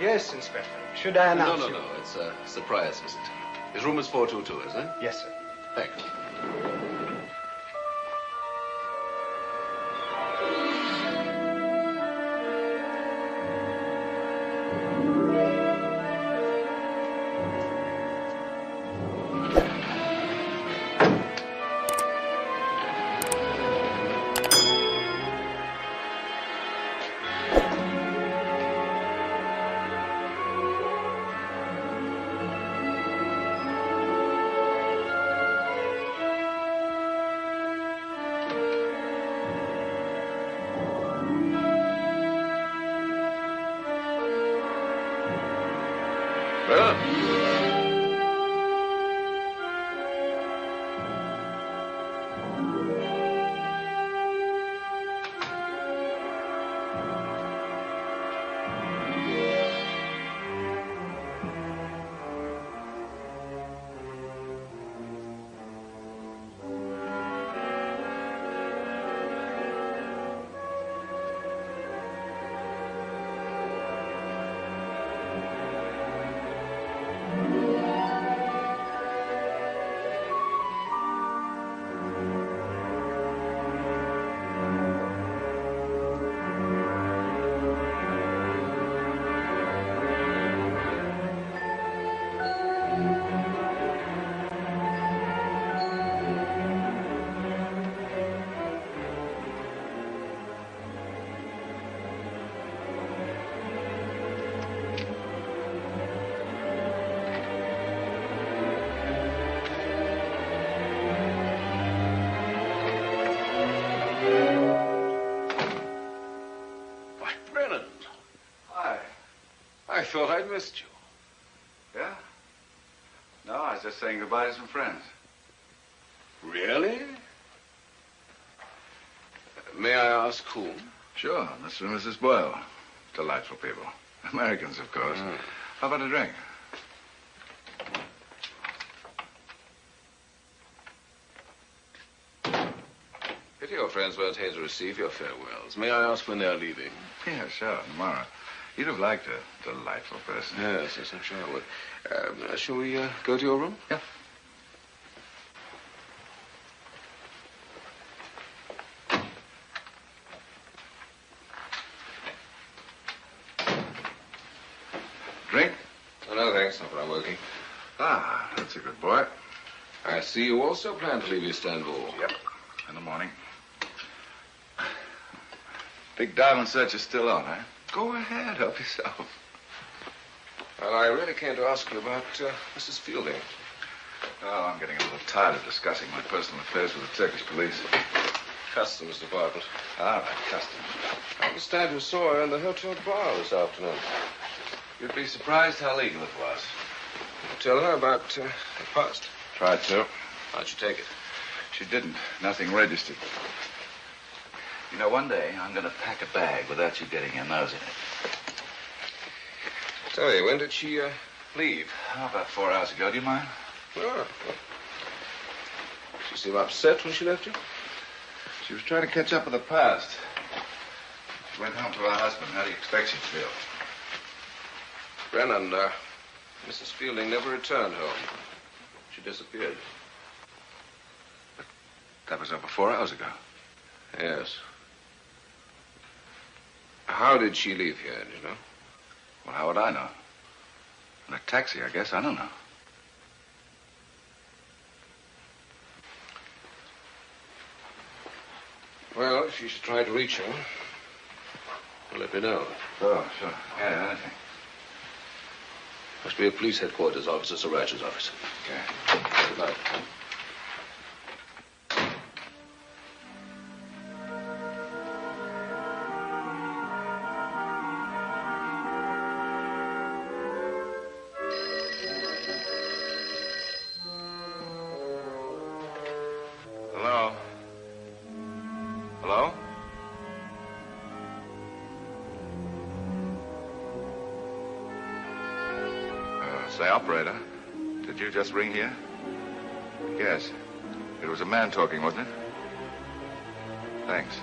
Yes, Inspector. Should I announce No. It's a surprise visit. His room is 422, isn't it? Yes, sir. Thank you. I thought I'd missed you. Yeah? No, I was just saying goodbye to some friends. Really? May I ask whom? Sure, Mr. and Mrs. Boyle. Delightful people. Americans, of course. How about a drink? Pity your friends weren't here to receive your farewells. May I ask when they're leaving? Yeah, sure, tomorrow. You'd have liked a delightful person. Yes, I'm sure I would. Shall we go to your room? Yeah. Drink? Oh, no, thanks. Not when I'm working. Ah, that's a good boy. I see you also plan to leave Istanbul. Yep, in the morning. Big diamond search is still on, eh? Go ahead, help yourself. Well, I really came to ask you about Mrs. Fielding. Oh, I'm getting a little tired of discussing my personal affairs with the Turkish police. Customs Department. All right, customs. I understand you saw her in the hotel bar this afternoon. You'd be surprised how legal it was. Tell her about the past. Tried to. How'd you take it? She didn't. Nothing registered. You know, one day I'm going to pack a bag without you getting your nose in it. Tell you, when did she leave? Oh, about 4 hours ago. Do you mind? Oh. She seemed upset when she left you? She was trying to catch up with the past. She went home to her husband. How do you expect she'd feel? Brennan, Mrs. Fielding never returned home. She disappeared. But that was over 4 hours ago. Yes. How did she leave here, do you know? Well, how would I know? In a taxi, I guess. I don't know. Well, if you should try to reach her, let me know. Oh, sure. Yeah, anything. Must be a police headquarters officer, Sir Ratcher's office. Okay. Good night. Hello? Hello? Say, operator, did you just ring here? Yes. It was a man talking, wasn't it? Thanks.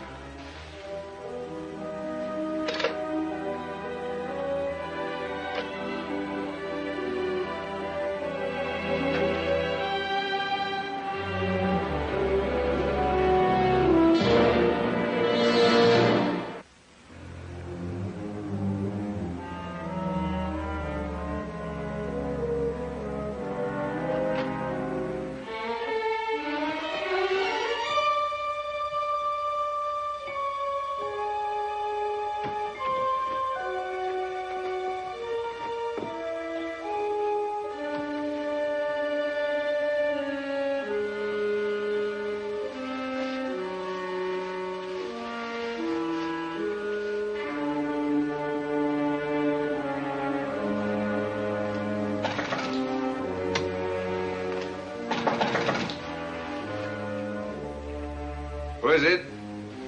Who is it?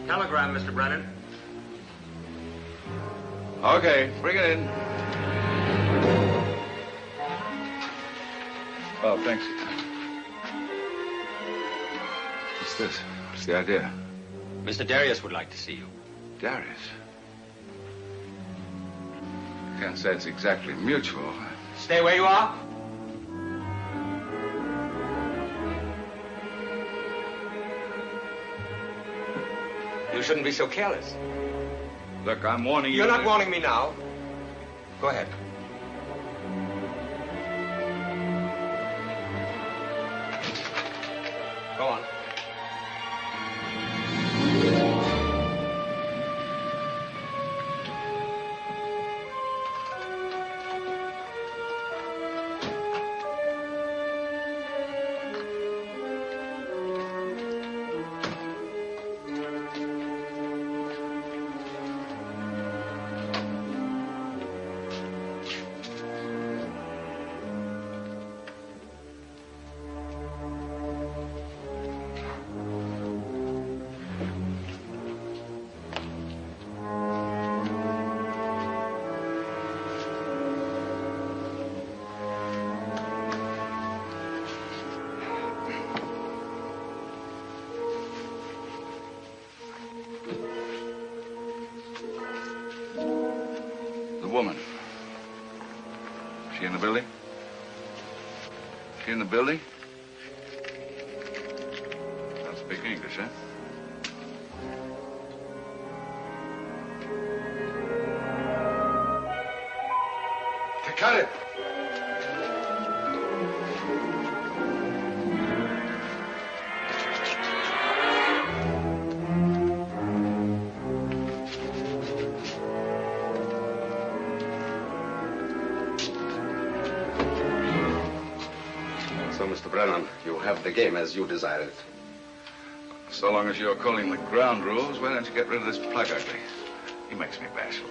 Telegram, Mr. Brennan. Okay, bring it in. Oh, thanks. What's this? What's the idea? Mr. Darius would like to see you. Darius? Can't say it's exactly mutual. Stay where you are. You shouldn't be so careless. Look, I'm warning you. You're not warning me now. Go ahead. Go on. Woman. She in the building? She in the building? Don't speak English, huh? Cut it! So, Mr. Brennan, you have the game as you desired it. So long as you're calling the ground rules, why don't you get rid of this plug ugly? He makes me bashful.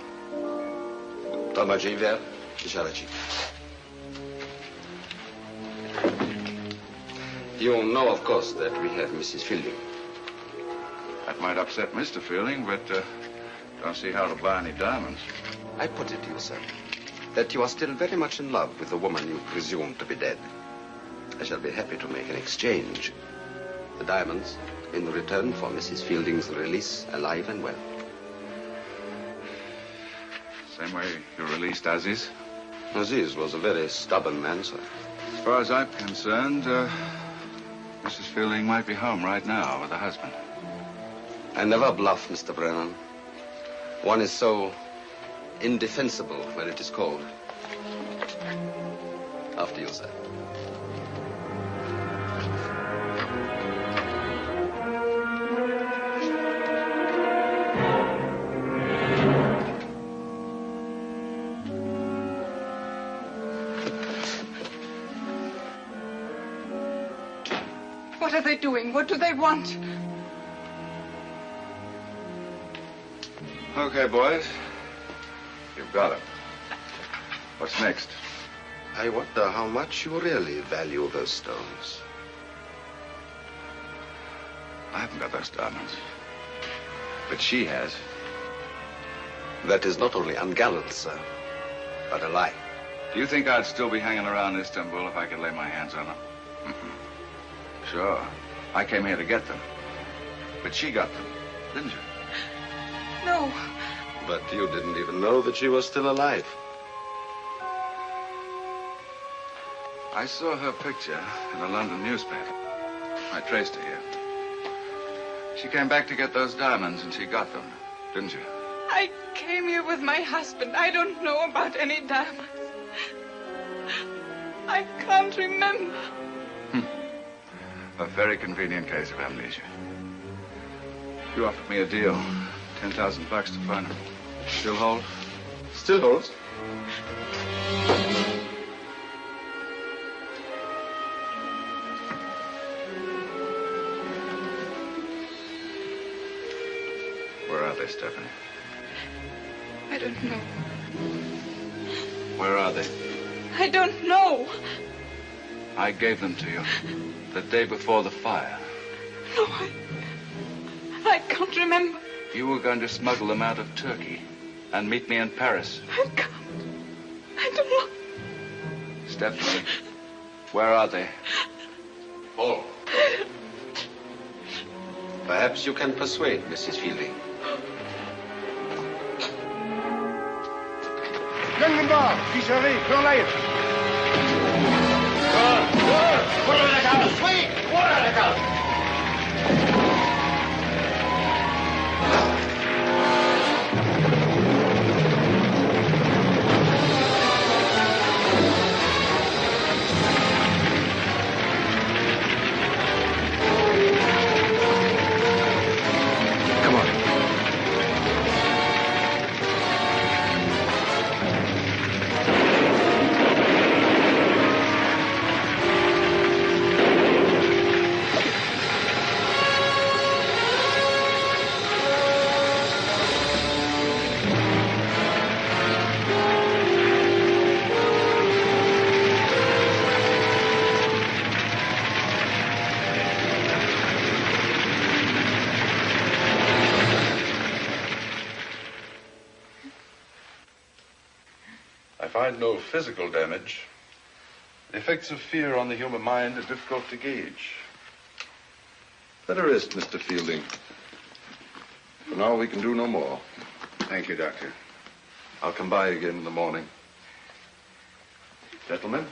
Tamaji ver, Jarachi. You know, of course, that we have Mrs. Fielding. That might upset Mr. Fielding, but don't see how to buy any diamonds. I put it to you, sir, that you are still very much in love with the woman you presume to be dead. I shall be happy to make an exchange. The diamonds in return for Mrs. Fielding's release alive and well. Same way you released Aziz? Aziz was a very stubborn man, sir. As far as I'm concerned, Mrs. Fielding might be home right now with her husband. I never bluff, Mr. Brennan. One is so indefensible when it is cold. After you, sir. What are they doing? What do they want? Okay, boys. You've got it. What's next? I wonder how much you really value those stones. I haven't got those diamonds. But she has. That is not only ungallant, sir, but a lie. Do you think I'd still be hanging around Istanbul if I could lay my hands on them? Sure. I came here to get them. But she got them, didn't you? No. But you didn't even know that she was still alive. I saw her picture in a London newspaper. I traced her here. She came back to get those diamonds, and she got them, didn't you? I came here with my husband. I don't know about any diamonds. I can't remember. A very convenient case of amnesia. You offered me a deal. $10,000 to find them. Still hold? Still holds. Where are they, Stephanie? I don't know. Where are they? I don't know. I gave them to you the day before the fire. No, I can't remember. You were going to smuggle them out of Turkey and meet me in Paris. I can't. I don't know. Stephanie, where are they? Paul. Perhaps you can persuade Mrs. Fielding. Langenbach, Fischeré, Florlein. Water in the house. Sweet. Water in the house. No physical damage. The effects of fear on the human mind are difficult to gauge. Let her rest, Mr. Fielding. For now, we can do no more. Thank you, Doctor. I'll come by again in the morning. Gentlemen.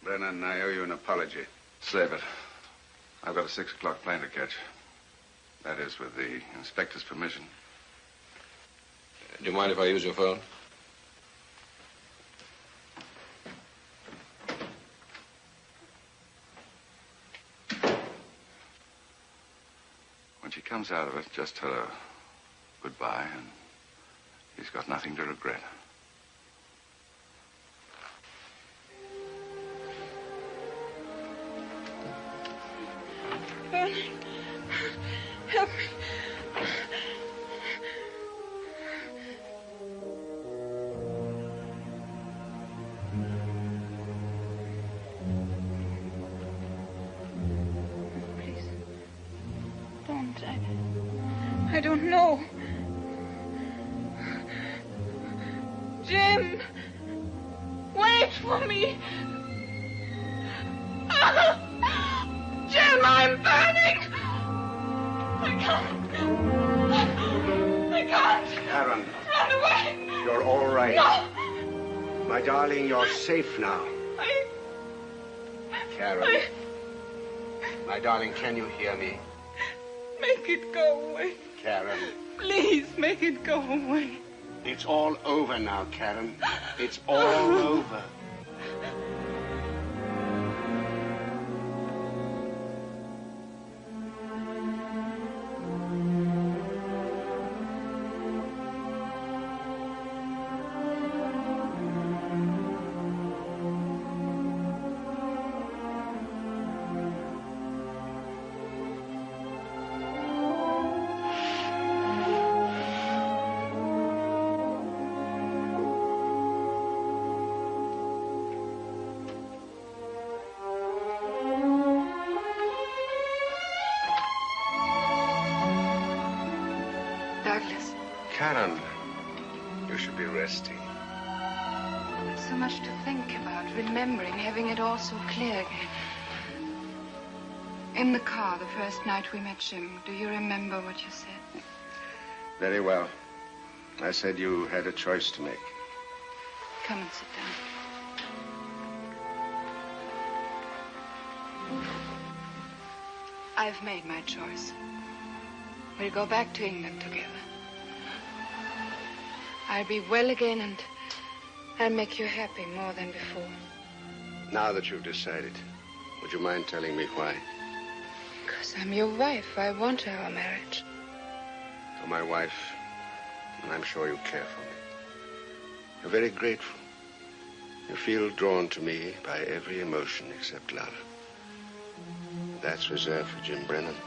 Brennan, I owe you an apology. Save it. I've got a 6 o'clock plane to catch. That is, with the inspector's permission. Do you mind if I use your phone? When she comes out of it, just tell her goodbye, and he's got nothing to regret. burning. Help me. Please. Don't. I don't know. Jim! Wait for me! Jim, I'm burning! I can't. Karen. Run away! You're all right. No! My darling, you're safe now. Karen. My darling, can you hear me? Make it go away. Karen. Please, make it go away. It's all over now, Karen. It's all over. Karen, you should be resting. So much to think about, remembering, having it all so clear again. In the car, the first night we met Jim, do you remember what you said? Very well. I said you had a choice to make. Come and sit down. I've made my choice. We'll go back to England together. I'll be well again and I'll make you happy more than before. Now that you've decided, would you mind telling me why? Because I'm your wife. I want our marriage. You're my wife, and I'm sure you care for me. You're very grateful. You feel drawn to me by every emotion except love. That's reserved for Jim Brennan.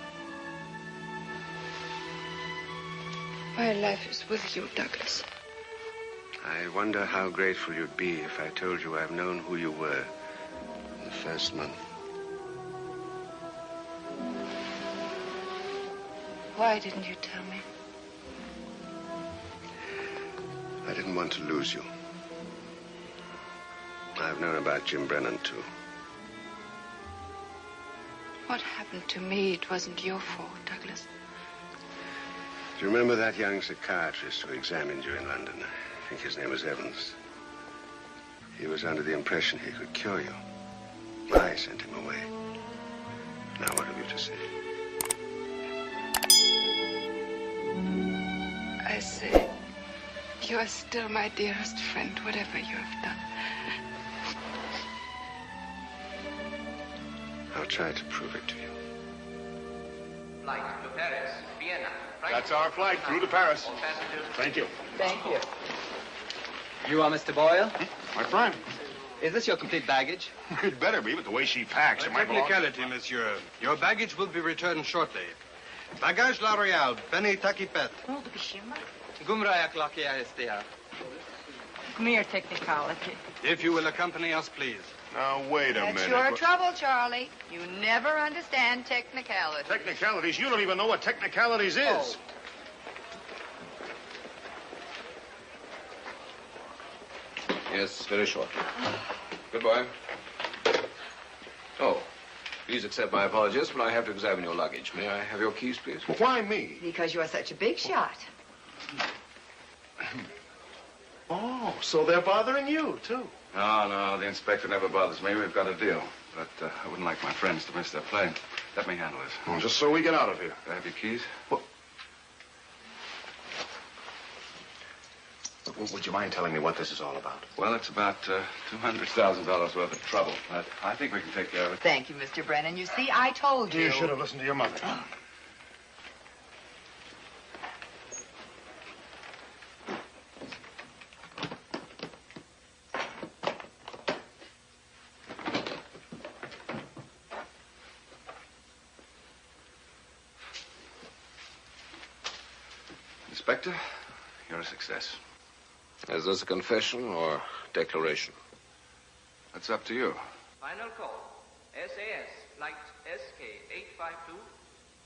My life is with you, Douglas. I wonder how grateful you'd be if I told you I've known who you were in the first month. Why didn't you tell me? I didn't want to lose you. I've known about Jim Brennan, too. What happened to me, it wasn't your fault, Douglas. Do you remember that young psychiatrist who examined you in London? I think his name was Evans. He was under the impression he could cure you. I sent him away. Now what have you to say? I say, you are still my dearest friend, whatever you have done. I'll try to prove it to you. Flight to Paris, Vienna. That's our flight through to Paris. Thank you. Thank you. You are Mr. Boyle? My friend. Is this your complete baggage? It better be, with the way she packs. It might belong. Technicality, monsieur. Your baggage will be returned shortly. Bagage La Royale, Penny Takipet. Gumrayak Lakia Estia. Mere technicality. If you will accompany us, please. Now, wait a That's minute. your trouble, Charlie. You never understand technicalities. Technicalities? You don't even know what technicalities is. Oh. Yes, very shortly. Goodbye. Oh, please accept my apologies, but I have to examine your luggage. May I have your keys, please? Well, why me? Because you are such a big shot. Oh, so they're bothering you, too. No, the inspector never bothers me. We've got a deal. But I wouldn't like my friends to miss their plane. Let me handle this. Well, just so we get out of here. Do I have your keys? Well, would you mind telling me what this is all about? Well, it's about $200,000 worth of trouble. But I think we can take care of it. Thank you, Mr. Brennan. You see, I told you. You should have listened to your mother. Inspector, you're a success. Is this a confession or declaration? That's up to you. Final call. SAS, flight SK852.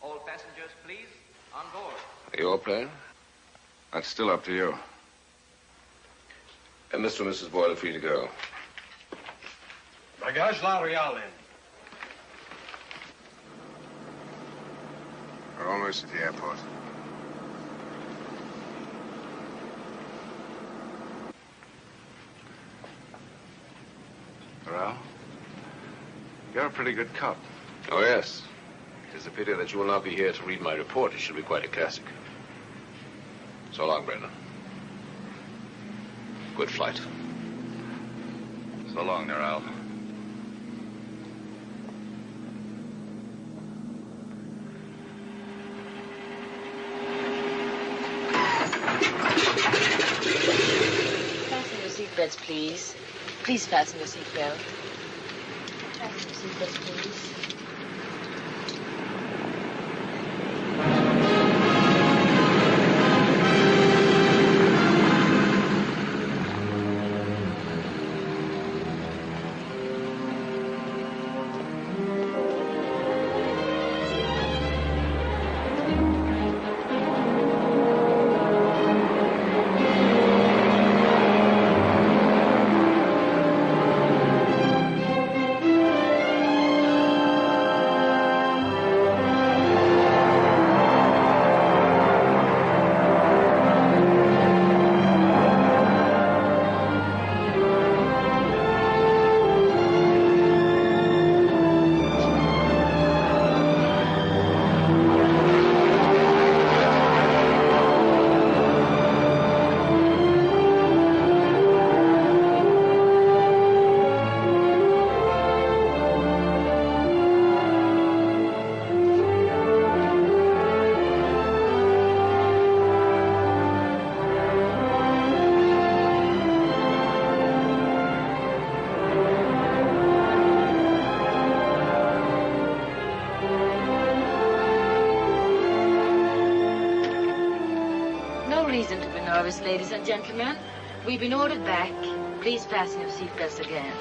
All passengers, please, on board. Your plane? That's still up to you. And Mr. and Mrs. Boyle are free to go. Bagage La Royale in. We're almost at the airport. Well, you're a pretty good cop. Oh, yes. It is a pity that you will not be here to read my report. It should be quite a classic. So long, Brandon. Good flight. So long, Nورال. Fasten your seatbelts, please. Please fasten your seatbelt. Fasten your seatbelts, please. reason to be nervous, ladies and gentlemen. We've been ordered back. Please fasten your seatbelts again.